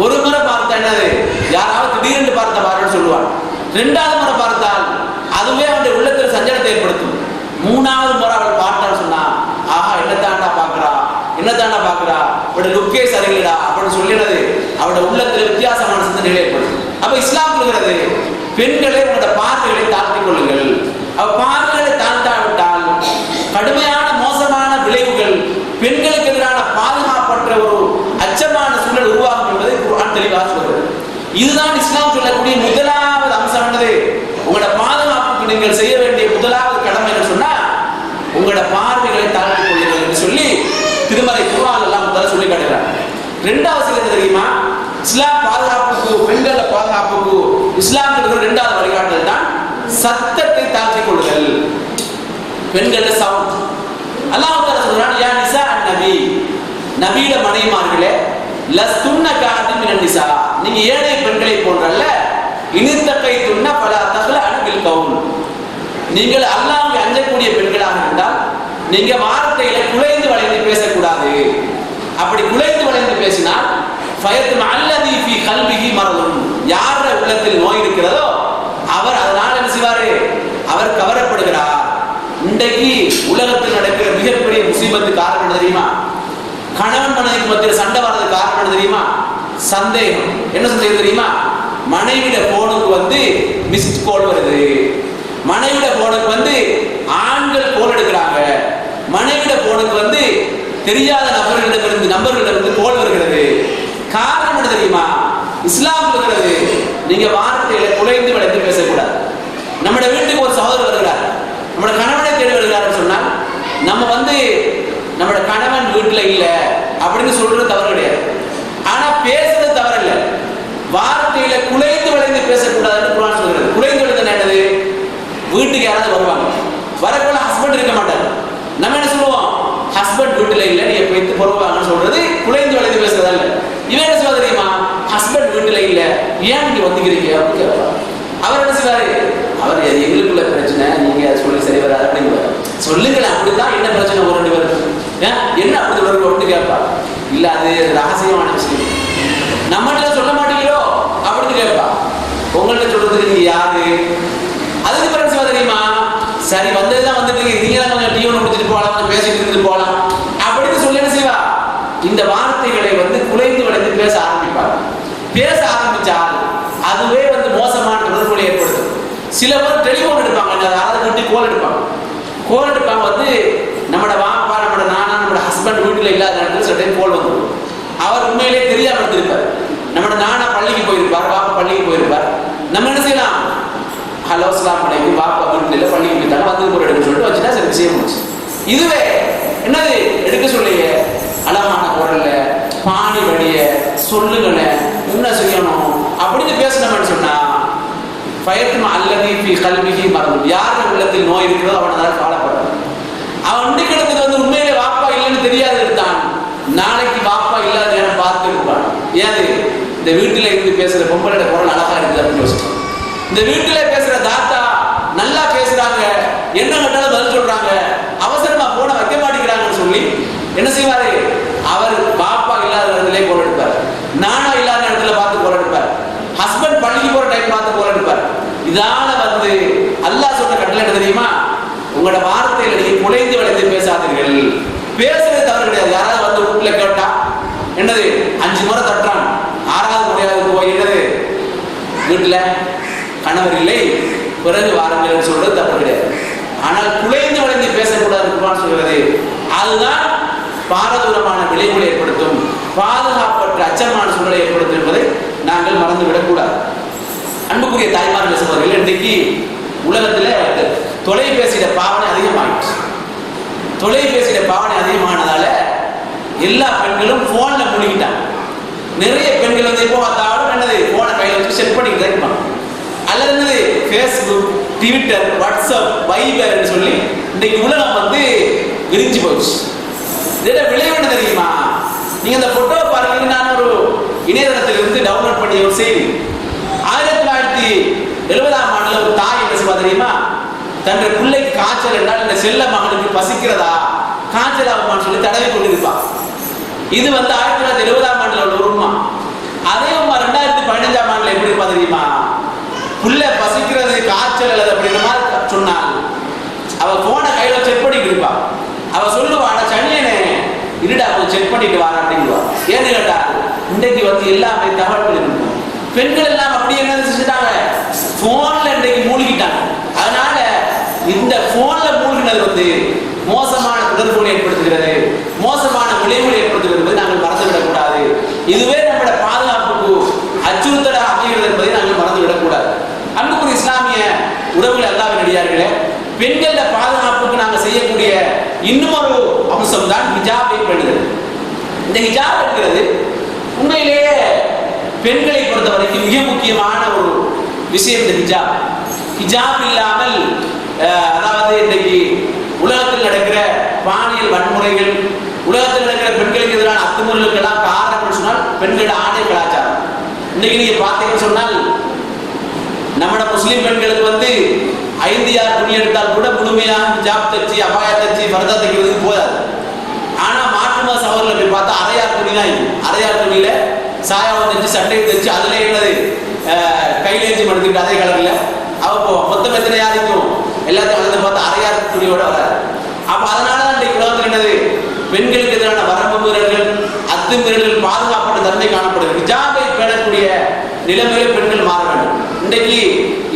S3: ஒரு முறை பார்த்தா என்னது யாராவது திடீரென்று பார்த்த பாருன்னு சொல்லுவாள். 2வது முறை பார்த்தால் அதுவே அவனுடைய உள்ளத்தில் சஞ்சலத்தை ஏற்படுத்தும். 3வது முறை அவள் பார்த்தான்னு சொன்னா ஆஹா என்னத்தாண்டா பார்க்கிறா, என்னத்தாண்டா பார்க்கிறா, அவருடைய லுக்கே சரியில்லடா அப்படின்னு சொல்லினது அவருடைய உள்ளத்தில் வித்தியாசமான சிந்தனைகள் ஏற்படும். அப்ப இஸ்லாம் சொல்கிறது பெண்களை உங்களோட பார்வைகளை தாழ்த்திக் கொள்ளுங்கள். பார்வைகளை தாழ்த்தாவிட்டால் கடுமையான மோசமான விளைவுகள், பெண்களுக்கு எதிரான பாதுகாப்பற்ற ஒரு அச்சமான சூழல் உருவாகும் என்பதை குர்ஆன் தெளிவாக சொல்கிறது. இதுதான் இஸ்லாம் சொல்லக்கூடிய முதலாவது அம்சம். என்னது? உங்களோட பாதுகாப்புக்கு நீங்கள் செய்ய வேண்டிய முதலாவது கடமை என்று சொன்னா உங்களோட பார்வைகளை தாழ்த்திக் கொள்ளுங்கள் என்று சொல்லி திருமறை குர்ஆன் எல்லாம் முதல்ல சொல்லி காட்டுகிறார். இரண்டாவது செய்தி தெரியுமா? இஸ்லாம் பாதுகாப்புக்கு, பெண்கள பாதுகாப்புக்கு இஸ்லாம் சொல்கிற இரண்டாவது வழிகாட்டுதல் தான் சத்தத்தை தாழ்த்திக் கொள்ளுதல். பெண்கள சவுண்ட். அல்லாஹ் தஆலா சொல்றான், யா நிசா நபி, நபியிட மனைவிமார்களே, லஸ்துன்ன கஅஹதின் மினன் நிசா, நீங்க ஏழை பெண்களை போன்றல்ல, இனித்தகைதுன்ன ஃபலா தக்லஅன பில் கவுல், நீங்கள் அல்லாஹ்வை அஞ்சக்கூடிய பெண்களாக இருந்தால் நீங்க வார்த்தையில குலைந்து வளைந்து பேசக்கூடாது. அப்படி குலைந்து வளைந்து பேசினால் ஃபயத்ம அல்லதி ஃபீ கல்பிஹி மரதுன், யார உள்ளத்தில் நோய் இருக்கிறதோ அவர் அதனால் என்ன செய்வாரு? அவர் கவரப்படுகிறார். இன்றைக்கு உலகத்தில் நடக்கிற மிகப்பெரிய முசீபத்து காரணம் என்ன தெரியுமா? கணவன் மனைவிக்கு மத்தியில் சண்டை வர்றது காரணம் என்ன தெரியுமா? சந்தேகம். என்ன சந்தேகம் தெரியுமா? மனைவிட போனுக்கு மிஸ்ட் கால் வருது, மனைவிட போனுக்கு ஆண்கள் கோல் எடுக்கிறாங்க, மனைவிட போனுக்கு தெரியாத நபர்களிடமிருந்து கோல் வருகிறது. காரணம் என்ன தெரியுமா? இஸ்லாம் சொல்கிறது, நீங்க வார்த்தையில குலைந்து வளைந்து பேசக்கூடாது. நம்மட வீட்டுக்கு ஒரு சகோதரர் வருகிறார், நம்மட கணவனை தேடி வருகிறார் சொன்னால் நம்ம நம்மட கணவன் வீட்டுல இல்ல அப்படின்னு சொல்றது தவறு கிடையாது. ஆனா பேசுறது தவறு இல்லை. வார்த்தையில குலைந்து வளைந்து பேசக்கூடாதுன்னு குர்ஆன் சொல்கிறது. குலைந்து வளைந்து என்னது? வீட்டுக்கு யாராவது வருவாங்க, வரக்குள்ள ஹஸ்பண்ட் இருக்க மாட்டாரு, நம்ம என்ன சொல்லுவோம்? ஹஸ்பண்ட் வீட்டுல இல்ல, நீங்க போயிட்டு பொறுப்பாங்கன்னு சொல்றது குலைந்து வளைந்து பேசுறதா இல்ல. இவன் என்ன சொல்ல தெரியுமா? ஹஸ்பண்ட் வீட்டுல இல்ல, ஏன் நீங்க வந்துக்கிறீங்க அப்படின்னு கேட்பார். அவர் என்ன செய்வாரு? அவர் எங்களுக்குள்ள பிரச்சனை, நீங்க சொல்லி சரி வராது அப்படின்னு சொல்லுங்களேன். அப்படித்தான் என்ன பிரச்சனை ஒரு ரெண்டு பேருக்கு என்ன அப்படி ஒரு அப்படின்னு கேட்பார். இல்ல அது ரகசியமான விஷயம், நம்மகிட்ட சொல்ல மாட்டீங்களோ அப்படின்னு கேட்பா. உங்கள்கிட்ட சொல்றதுக்கு நீங்க யாரு? அதுக்கு பிறகு செய்வா தெரியுமா? சரி வந்ததுதான் வந்துட்டு நீங்க தான் கொஞ்சம் டீ ஒன்று குடிச்சிட்டு போகலாம், கொஞ்சம் பேசிட்டு இருந்துட்டு போகலாம் அப்படின்னு சொல்லி என்ன செய்வா? இந்த வார்த்தைகளை குலைந்து வளைந்து பேச ஆரம்பிப்பார். பேச ஆரம்பிச்சால் அதுவே மோசமான தொடர்புகளை ஏற்படுத்தும். சில பேர் டெலிபோன் எடுப்பாங்க, அதாவது கட்டி கோல் எடுப்பாங்க. நம்மட வாப்பா, நம்மட நானா, நம்மட ஹஸ்பண்ட் வீட்டுல இல்லாத நேரத்தில் சில டைம் கோல் வந்துடும். அவர் உண்மையிலே தெரியாம எடுத்திருப்பார். நம்மட நானா பள்ளிக்கு போயிருப்பார், வாப்பா பள்ளிக்கு போயிருப்பார். நம்ம என்ன செய்யலாம்? ஹலோ அஸ்ஸலாமு அலைக்கும், வாப்பா வீட்டுல இல்ல பள்ளிக்கு போயிட்டாங்க, வந்து கூட எடுக்க சொல்லிட்டு வச்சுட்டா சரி விஷயம் போச்சு. இதுவே என்னது? எடுக்க சொல்லிய அழகான குரல்ல பாணி வழிய சொல்லுங்களேன், என்ன செய்யணும் அப்படின்னு பேசணும்னு சொன்னா ஃபயத்ம அல்லதி ஃபீ கல்பிஹி மரதுன், யார் உள்ளத்தில் நோய் இருக்கிறதோ அவன் அதை காலப்படுறான். அவன் இன்னைக்கு எடுத்தது உண்மையிலே வாப்பா இல்லைன்னு தெரியாது இருந்தான், நாளைக்கு வாப்பா இல்லாத நேரம் பார்த்து இருப்பான். ஏது? இந்த வீட்டுல இருந்து பேசுற பொம்பளோட குரல் அழகா இருக்குது அப்படின்னு யோசிச்சான். இந்த வீட்டுல பேசுற தாத்தா நல்லா பேசுறாங்க, என்ன கேட்டாலும் பதில் சொல்றாங்க, அவசரமா போன வைக்க மாட்டேங்கிறாங்கன்னு சொல்லி என்ன செய்வாரு? அவர் பாப்பா இல்லாத இடத்துல கோல் எடுப்பார், நானா இல்லாத இடத்துல பார்த்து கோல் எடுப்பார், ஹஸ்பண்ட் பள்ளிக்கு போற டைம் பார்த்து கோல் எடுப்பார். இதால அல்லாஹ் சொன்ன கட்டளை என்ன தெரியுமா? உங்களோட வார்த்தையில நீங்க குலைந்து வளைந்து பேசாதீர்கள். பேசுறது தவறு கிடையாது. யாராவது வீட்டுல கேட்டா என்னது 5 முறை தட்டுறான், 6வது முறையாவது போய் என்னது வீட்டுல கணவர் இல்லை பிறகு வாருங்கள் சொல்றது தப்பு கிடையாது. ஆனால் குலைந்து வளைந்து பேசக்கூடாது சொல்கிறது. அதுதான் பாரதூரமான விளைவுகளை ஏற்படுத்தும், பாதுகாப்பற்ற அச்சமான சூழலை ஏற்படுத்தும் என்பதை நாங்கள் மறந்துவிடக்கூடாது. அன்புக்குரிய தாய்மார்கள் சகோதரர்கள், இன்றைக்கு உலகத்துல தொலைபேசியில பாவனை அதிகமாயிடுச்சு. தொலைபேசியில பாவனை அதிகமானதால எல்லா பெண்களும் போன்ல மூழ்கிட்டாங்க. நிறைய பெண்கள் எப்போ பார்த்தாலும் என்னது போனை கையில வச்சு செட் பண்ணிக்கிட்டு இருப்பாங்க. அல்லது என்னது ஃபேஸ்புக், ட்விட்டர், வாட்ஸ்அப், வைபர் சொல்லி இன்றைக்கு உலகம் விரிஞ்சு போச்சு. இதோட விளைவு என்ன தெரியுமா? நீங்க அந்த போட்டோ பாருங்க. நான் ஒரு இணையதளத்திலிருந்து டவுன்லோட் பண்ணிய ஒரு செய்தி. 1970ஆம் ஆண்டுல ஒரு தாய் என்ன செய்வா தெரியுமா? தன்னுடைய பிள்ளைக்கு காய்ச்சல் என்றால் இந்த செல்ல மகனுக்கு பசிக்கிறதா, காய்ச்சல் ஆகுமான்னு சொல்லி தடவி கொண்டிருப்பா. இது 1970ஆம் ஆண்டுல உள்ள ஒரு உண்மை. அதே 2015ஆம் ஆண்டுல எப்படி இருப்பா தெரியுமா? புள்ள பசிக்கிறது, காய்ச்சல் அல்லது அப்படின்ற மாதிரி சொன்னால் அவ போனை கையில செக் பண்ணிட்டு இருப்பா. அவ சொல்லுவா, சனியனே இருடா போய் செக் பண்ணிட்டு வார அப்படிங்குவா. ஏன்னு கேட்டா இன்றைக்கு எல்லாமே தகவல்கள் இருக்கும். பெண்கள் எல்லாம் அப்படி என்ன செஞ்சுட்டாங்க? போன் உணர்வுகளை ஏற்படுத்துகிறது, மோசமான விளைவுகளை ஏற்படுத்துகிறது நாங்கள் மறந்துவிடக்கூடாது. இதுவே நம்முடைய பாதுகாப்புக்கு அச்சுறுத்தலாக அமைகிறது என்பதை நாங்கள் மறந்துவிடக்கூடாது. அன்புக்குரிய இஸ்லாமிய உறவுகள் அல்லாஹ்வின் அடியார்களே, பெண்கள பாதுகாப்புக்கு நாங்கள் செய்யக்கூடிய இன்னும் ஒரு அம்சம் தான் ஹிஜாபை பேணுதல். இந்த ஹிஜாப் என்கிறது உண்மையிலேயே பெண்களை பொறுத்த வரைக்கும் மிக முக்கியமான ஒரு விஷயம். இந்த ஹிஜாப் ஹிஜாப் இல்லாமல் அதாவது இன்றைக்கு உலகத்தில் நடக்கிற பாலியல் வன்முறைகள், உலகத்தில் நடக்கிற பெண்களுக்கு எதிரான அத்துமுறைகளுக்கெல்லாம் காரணம் சொன்னால் பெண்களோட ஆடை கலாச்சாரம். இன்னைக்கு நீங்க பார்த்தீங்கன்னு சொன்னால் நம்மட முஸ்லீம் பெண்களுக்கு 5-6 துணி எடுத்தால் கூட முழுமையா ஹிஜாப் தச்சு அபாயா தச்சு பரதா தைக்கிறதுக்கு போதாது. ஆனா மாற்று மாச அவர்களை போய் பார்த்தா அரையார் துணி தான் இது. அரையார் துணியில சாயாவை தச்சு சட்டையை தச்சு அதுல என்னது கைலேஞ்சி மடுத்துக்கிட்டு அதே கலர்ல அவ போவோம். மொத்தம் எத்தனை யாருக்கும் எல்லாத்தையும் வந்து பார்த்தா அரையார் துணியோட வராது. அப்ப அதனாலதான் இன்றைக்கு உலகத்தில் என்னது பெண்களுக்கு எதிரான வரம்பு மீறல்கள், அத்துமீறல்கள், பாதுகாப்பற்ற தன்மை காணப்படுது. ஹிஜாபை பேணக்கூடிய நிலைமையில பெண்கள் மாற வேண்டும். இன்றைக்கு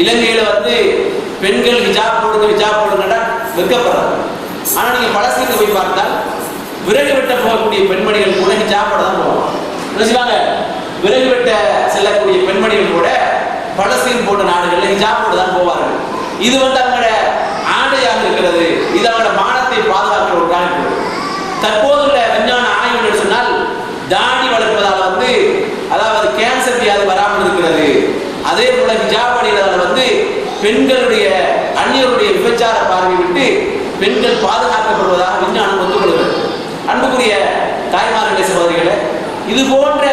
S3: இலங்கையில பெண்கள் ஹிஜாப் போடுங்கன்னா வெட்கப்படுறாங்க. ஆனா நீங்க பலஸ்தீனுக்கு போய் பார்த்தால் விறகு வெட்ட போகக்கூடிய பெண்மணிகள் கூட ஹிஜாப்போட தான் போவாங்க. என்ன செய்வாங்க? விறகு வெட்ட செல்லக்கூடிய பெண்மணிகள் கூட பலஸ்தீன் போன்ற நாடுகளில் ஹிஜாப்போடு தான் போவார்கள். இது அவங்களோட ஆடையாக இருக்கிறது. இது அவங்களோட மானத்தை பாதுகாக்கிற ஒரு காரணம். தற்போதுள்ள விஞ்ஞான ஆய்வு சொன்னால் தாடி வளர்ப்பதால் அதாவது கேன்சர் வியாதி வராமல் இருக்கிறது. அதே போல ஹிஜாப் அணிவதால் பெண்களுடைய அந்நியருடைய விபச்சார பார்வை விட்டு பெண்கள் பாதுகாக்கப்படுவதாக விஞ்ஞானம் ஒத்துக்கொள்கிறது. அன்புக்குரிய தாய்மார்களே, சகோதரிகளே, இது போன்ற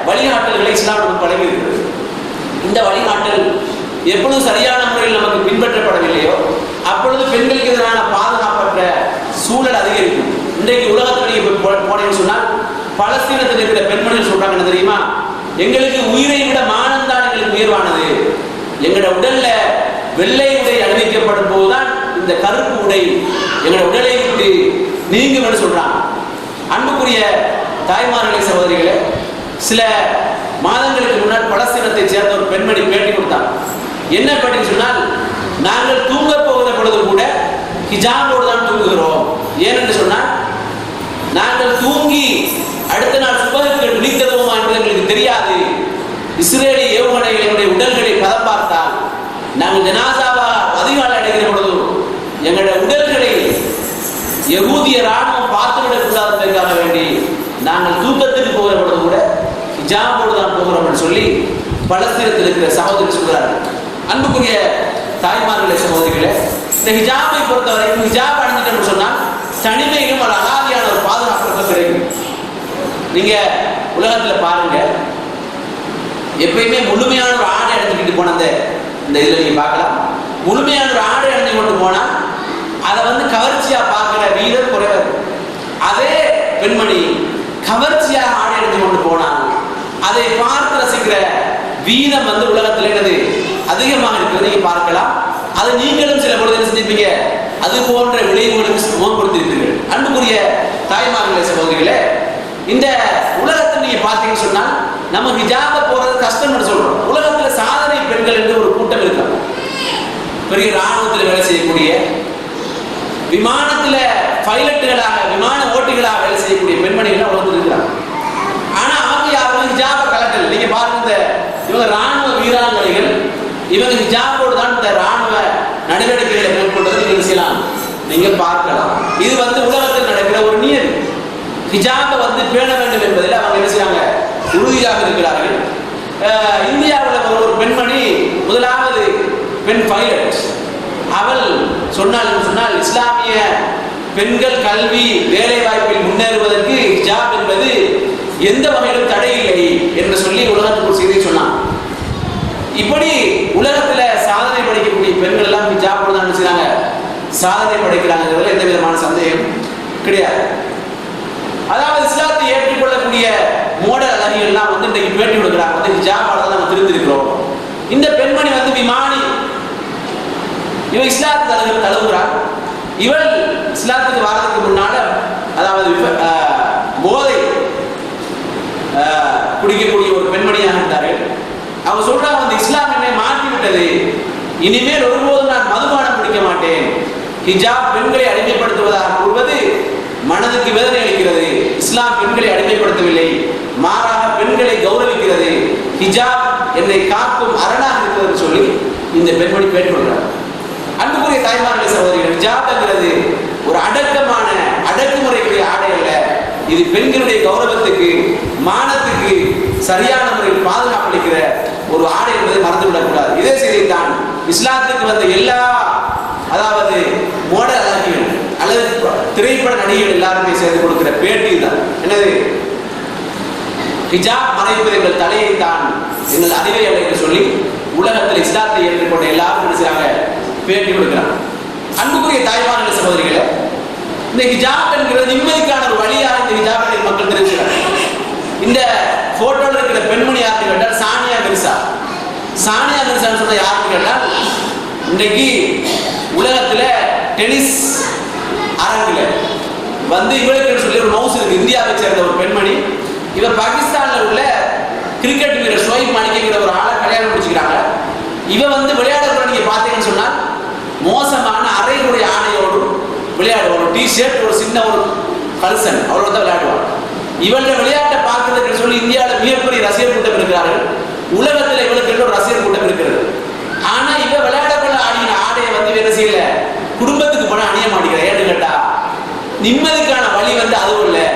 S3: வழிகாட்டல்களை இஸ்லாம் நமக்கு வழங்கியிருக்கிறது. இந்த வழிகாட்டல் எப்பொழுது சரியான முறையில் நமக்கு பின்பற்றப்படவில்லையோ அப்பொழுது பெண்களுக்கு எதிரான பாதுகாப்பற்ற சூழல் அதிகரிக்கும். இன்றைக்கு உலகத்தில் போனேன்னு சொன்னால் பலஸ்தீனத்தில் இருக்கிற பெண்மணிகள் சொல்றாங்க என்ன தெரியுமா? எங்களுக்கு உயிரை விட மானம்தான் எங்களுக்கு உயர்வானது. எங்களோட உடல்ல வெள்ளை உடை அணிவிக்கப்படும் போதுதான் இந்த கருப்பு உடை எங்களோட உடலை விட்டு நீங்க சொல்றாங்க. அன்புக்குரிய தாய்மார்களே, சகோதரிகளே, சில மாதங்களுக்கு முன்னால் பலஸ்தீனத்தை சேர்ந்த ஒரு பெண்மணி பேட்டி கொடுத்தாங்க. என்ன பேட்டி சொன்னால், நாங்கள் தூங்க போகிற பொழுது கூட ஹிஜாபோடு தான் தூங்குகிறோம். ஏனென்று சொன்னால் நாங்கள் தூங்கி அடுத்த நாள் சுபருக்கு விழித்ததுமா என்பது எங்களுக்கு தெரியாது. இஸ்ரேலி ஏவுகணைகளுடைய உடல்களை பதம் பார்த்தால் நாங்கள் ஜனாசாவா அதிகாலை அடைகிற பொழுது எங்களுடைய உடல்களை யகூதிய ராணுவம் பார்த்துவிடக் கூடாது என்பதற்காக வேண்டி நாங்கள் தூக்கத்துக்கு போகிற பொழுது கூட ஹிஜாபோடு தான் போகிறோம் என்று சொல்லி பலஸ்தீனத்தில் இருக்கிற சகோதரி சொல்கிறார்கள். அன்புக்குரிய தாய்மார்களே, சகோதரிகளே, இந்த ஹிஜாபை பொறுத்தவரைக்கும் ஹிஜாப் அணிஞ்சிட்டோம்னு சொன்னால் தனிமையிலும் ஒரு அலாதியான ஒரு பாதுகாப்பு கிடைக்கும். நீங்க உலகத்துல பாருங்க, எப்பயுமே முழுமையான ஒரு ஆடை அணிஞ்சுக்கிட்டு போன இந்த இதுல நீங்க பார்க்கலாம். முழுமையான ஒரு ஆடை அணிஞ்சு கொண்டு போனா அதை கவர்ச்சியா பார்க்கிற வீரர் குறைவர். அதே பெண்மணி கவர்ச்சியாக ஆடை அணிஞ்சு கொண்டு போனால் அதை பார்த்து ரசிக்கிற வீரம் உலகத்தில் என்னது அதிகமாக இருக்கிறது நீங்க பார்க்கலாம். அது நீங்களும் சில பொழுது செஞ்சிருப்பீங்க, அது போன்ற விளைவுகளுக்கு முகப்படுத்திருப்பீர்கள். அன்புக்குரிய தாய்மார்களே, சகோதரிகளே, இந்த உலகத்தை நீங்க பார்த்தீங்கன்னு சொன்னால் நம்ம ஹிஜாப போறது கஷ்டம்னு சொல்றோம். உலகத்துல சாதனை பெண்கள் என்று ஒரு கூட்டம் இருக்காங்க. பெரிய ராணுவத்தில் வேலை செய்யக்கூடிய, விமானத்துல பைலட்டுகளாக விமான ஓட்டிகளாக வேலை செய்யக்கூடிய பெண்மணிகள் உலகத்தில் இருக்கிறாங்க. ஆனா அவங்க யாரும் ஹிஜாப கலட்டல். நீங்க பாருங்க, இவங்க ராணுவ வீராங்கனைகள், இவங்க ஹிஜாபோடு தான் இந்த ராணுவ நடவடிக்கைகளை மேற்கொள்வதை நீங்க செய்யலாம், நீங்க பார்க்கலாம். இது உலகத்தில் நடக்கிற ஒரு நியதி. ஹிஜாபை பேண வேண்டும் என்பதில் அவங்க என்ன செய்றாங்க, உறுதியாக இருக்கிறார்கள். இந்தியாவில் ஒரு பெண்மணி முதலாவது பெண் பைலட். அவள் சொன்னால் இஸ்லாமிய பெண்கள் கல்வி வேலை வாய்ப்பில் முன்னேறுவதற்கு ஹிஜாப் என்பது எந்த வகையிலும் தடை இல்லை என்று சொல்லி உலகத்துக்கு ஒரு செய்தியை சொன்னான். இப்படி உலகத்துல சாதனை படைக்கக்கூடிய பெண்கள் எல்லாம் ஹிஜாபோடு தான் செய்றாங்க, சாதனை படைக்கிறாங்கிறதுல எந்த விதமான சந்தேகம் கிடையாது. அதாவது இஸ்லாத்தை ஏற்றுக்கொள்ளக்கூடிய மோடல் அழகிகள்லாம் இன்றைக்கு பேட்டி கொடுக்குறாங்க, ஹிஜாபால தான் நம்ம திருந்திருக்கிறோம். இந்த பெண்மணி விமானி, இவன் இஸ்லாத்துக்கு தழுவுகிறார். இவள் இஸ்லாத்துக்கு வாரதுக்கு முன்னால அதாவது போதை குடிக்கக்கூடிய ஒரு பெண்மணியாக இருந்தார்கள். அவங்க சொல்றாங்க, இஸ்லாம் என்னை மாற்றி விட்டது, இனிமேல் ஒருபோதும் நான் மதுபானம் குடிக்க மாட்டேன். ஹிஜாப் பெண்களை அடிமைப்படுத்துவதாக கூறுவது மனதுக்கு வேதனை அளிக்கிறது. இஸ்லாம் பெண்களை அடிமைப்படுத்தவில்லை, மாறாக பெண்களை கௌரவிக்கிறது. ஹிஜாப் என்னை காக்கும் அரணாக இருக்கிறது சொல்லி இந்த பெண்மணி பேட்டுள்ளார். அன்புக்குரிய தாய்மார்களே, சகோதரிகள், ஹிஜாப்ங்கிறது ஒரு அடக்கமான அடக்குமுறைக்குரிய ஆடை அல்ல. இது பெண்களுடைய கௌரவத்துக்கு மானத்துக்கு சரியான முறையில் பாதுகாப்பு அளிக்கிற ஒரு ஆடை என்பதை மறந்துவிடக்கூடாது. இதே செய்தித்தான் இஸ்லாத்துக்கு வந்த எல்லா அதாவது மோடல் அழகிகள் அல்லது திரைப்பட நடிகைகள் எல்லாருமே சேர்ந்து கொடுக்கிற பேட்டி தான். என்னது? ஹிஜாப் மறைப்பது எங்கள் தலையை தான், எங்கள் அறிவை அல்ல என்று சொல்லி உலகத்தில் இஸ்லாத்தை ஏற்றுக்கொண்ட எல்லாரும் நினைச்சாங்க பேட்டி கொடுக்கிறாங்க. அன்புக்குரிய தாய்மார்களே, சகோதரிகளே, இந்த ஹிஜாப் என்கிறது நிம்மதிக்கான ஒரு வழியாக இந்த ஹிஜாபை மக்கள் தெரிவிக்கிறாங்க. இந்த போட்டோவில் இருக்கிற பெண்மணி யாருன்னு கேட்டால் சானியா மிர்சா. சானியா மிர்சான்னு சொன்ன யாருன்னு கேட்டால் இன்றைக்கு உலகத்தில் டென்னிஸ் அரங்கில் வந்து இவளுக்கு சொல்லி ஒரு மவுஸ் இருக்கு, இந்தியாவை சேர்ந்த ஒரு பெண்மணி. இவர் பாகிஸ்தானில் உள்ள கிரிக்கெட் வீரர் ஷோயிப் மாலிக்கிற ஒரு ஆளை கல்யாணம் முடிச்சுக்கிறாங்க. இவ வந்து விளையாடுற நீங்க பார்த்தீங்கன்னு சொன்னால் மோசமான அரைகுறை ஆடையோடு விளையாடுவார். ஒரு டிஷர்ட், ஒரு சின்ன ஒரு கல்சன், அவ்வளோ தான் விளையாடுவார். இவளுடைய விளையாட்டை பார்க்கறதுக்கு சொல்லி இந்தியாவில் மிகப்பெரிய ரசிகர் கூட்டம் இருக்கிறார்கள். உலகத்தில் இவளுக்கு ஒரு ரசிகர் கூட்டம் இருக்கிறது. ஆனா இவ விளையாடக்குள்ள ஆடின ஆடையை வந்து வேற செய்யல, குடும்பத்துக்கு போன அணிய மாட்டேங்கிற. ஏன்னு கேட்டா நிம்மதிக்கான வழி வந்து அதுவும் இல்லை,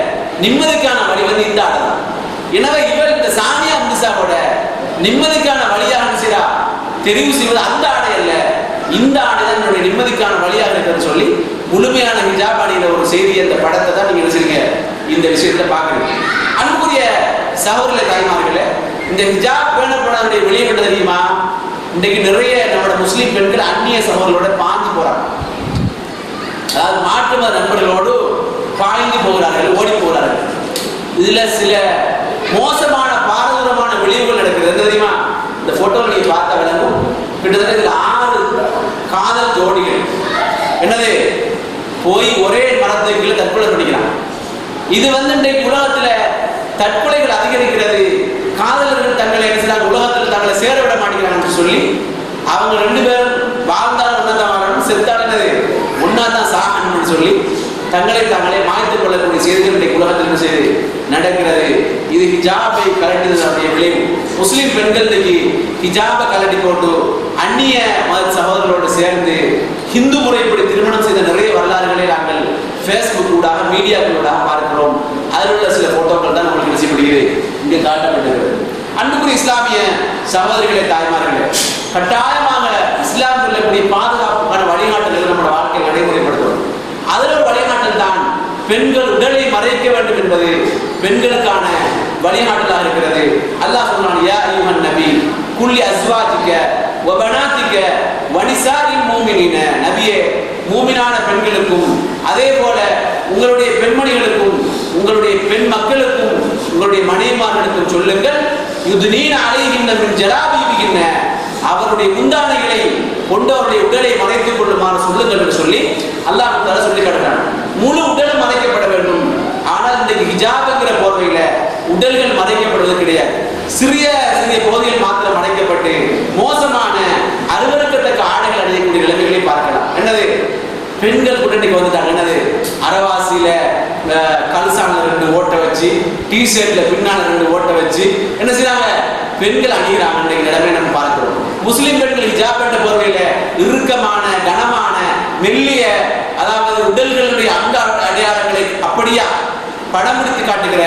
S3: நிம்மதிக்கான வழி வந்து இந்த ஆடை தான். எனவே இவள் இந்த சானியா மிர்சாவோட நிம்மதிக்கான வழியாக செய்யறா தெரிவு செய்வது அந்த ஆடை அல்ல, இந்த ஆடை தான் என்னுடைய நிம்மதிக்கான வழியாக இருக்கிறது சொல்லி முழுமையான ஹிஜாப் அணிகிற ஒரு செய்தி. அந்த படத்தை தான் நீங்க நினைச்சிருங்க இந்த விஷயத்தை பாக்குறீங்க. அன்புக்குரிய சகோதர தாய்மார்களே, இந்த ஹிஜாப் பேணப்படாத வெளியே என்ன தெரியுமா? இன்றைக்கு நிறைய நம்மளோட முஸ்லீம் பெண்கள் அந்நிய சகோதரர்களோட பாஞ்சு போறாங்க. அதாவது மாற்று மத நண்பர்களோடு பாய்ந்து போகிறார்கள், ஓடி போகிறார்கள். இதுல சில மோசமான பாரதூரமான விளைவுகள் நடக்கிறது. என்ன தெரியுமா? இந்த போட்டோவில் நீங்க பார்த்த விளங்கும். கிட்டத்தட்ட இதுல 6 காதல் ஜோடிகள் என்னது போய் ஒரே மரத்துக்கு கீழே தற்கொலை பண்ணிக்கிறாங்க. இது வந்து இன்றைக்கு உலகத்துல தற்கொலைகள் அதிகரிக்கிறது. காதலர்கள் தங்களை என்ன செய்யறாங்க, உலகத்தில் தங்களை சேர விட மாட்டேங்கிறாங்கன்னு சொல்லி அவங்க 2 பேரும் வாழ்ந்தாலும் ஒன்னாதான் வாழணும், செத்தாலும் ஒன்னாதான் சாகணும்னு சொல்லி தங்களை தாங்களே மாய்த்துக் கொள்ளக்கூடிய செய்திகள் இன்றைக்கு உலகத்தில் என்ன செய்து நடக்கிறது. இது ஹிஜாபை கலட்டுதலுடைய விளைவு. முஸ்லீம் பெண்கள் ஹிஜாபை கலட்டி போட்டு அந்நிய மத சகோதரர்களோடு சேர்ந்து ஹிந்து முறைப்படி திருமணம் செய்த நிறைய வரலாறுகளை நாங்கள் ஃபேஸ்புக் ஊடாக மீடியாக்களூடாக பார்க்கிறோம். அதில் உள்ள சில போட்டோக்கள் தான் உங்களுக்கு நிச்சயப்படுகிறது இங்கே காட்டப்பட்டிருக்கிறது. அன்புக்குரிய இஸ்லாமிய சகோதரிகளே, தாய்மார்களே, கட்டாயமாக இஸ்லாம் சொல்லக்கூடிய பாதுகாப்புக்கான வழிகாட்டுதல்கள் நம்மளோட வாழ்க்கையை நடைமுறைப்படுத்தும். அதில் ஒரு வழிகாட்டல் தான் பெண்கள் உடலை மறைக்க வேண்டும் என்பது பெண்களுக்கான வழிகாட்டலாக இருக்கிறது. அல்லாஹ் சொன்னான், யா அய்யுஹன் நபி குல்லி அஸ்வாஜிக வ பனாதிக வ நிசாஇல் மூமினீன. நபியே, மூமினான பெண்களுக்கும் அதே போல உங்களுடைய பெண்மணிகளுக்கும் உங்களுடைய பெண் மக்களுக்கும் உங்களுடைய மனைவிமார்களுக்கும் சொல்லுங்கள், யுத்னீன அலைஹின்ன மின் ஜலாபிபிஹின்ன, அவருடைய முந்தானைகளை கொண்டு அவருடைய உடலை மறைத்துக் கொள்ளுமாறு சொல்லுங்கள் என்று சொல்லி அல்லாஹ் தஆலா சொல்லி காட்டுறான். முழு உடலும் மறைக்கப்பட வேண்டும். ஆனால் இந்த ஹிஜாப்ங்கிற போர்வையில உடல்கள் மறைக்கப்படுவது கிடையாது. சிறிய சிறிய பகுதிகள் மாத்திரம் மறைக்கப்பட்டு மோசமான அருவருக்கத்தக்க ஆடைகள் அணியக்கூடிய நிலைமைகளை பார்க்கலாம். என்னது? பெண்கள் கூட இன்னைக்கு வந்துட்டாங்க. என்னது? அரவாசியில கல்சான 2 ஓட்டை வச்சு, டிஷர்ட்ல பின்னால 2 ஓட்டை வச்சு என்ன செய்யறாங்க? பெண்கள் அணிகிறாங்க. இன்றைக்கு நிலைமை நம்ம பார்க்கிறோம். முஸ்லிம் பெண்கள் ஹிஜாப் என்ற போர்வையில இறுக்கமான கனமான மெல்லிய அதாவது உடல்களுடைய அங்க அடையாளங்களை அப்படியா படம் பிடித்து காட்டுகிற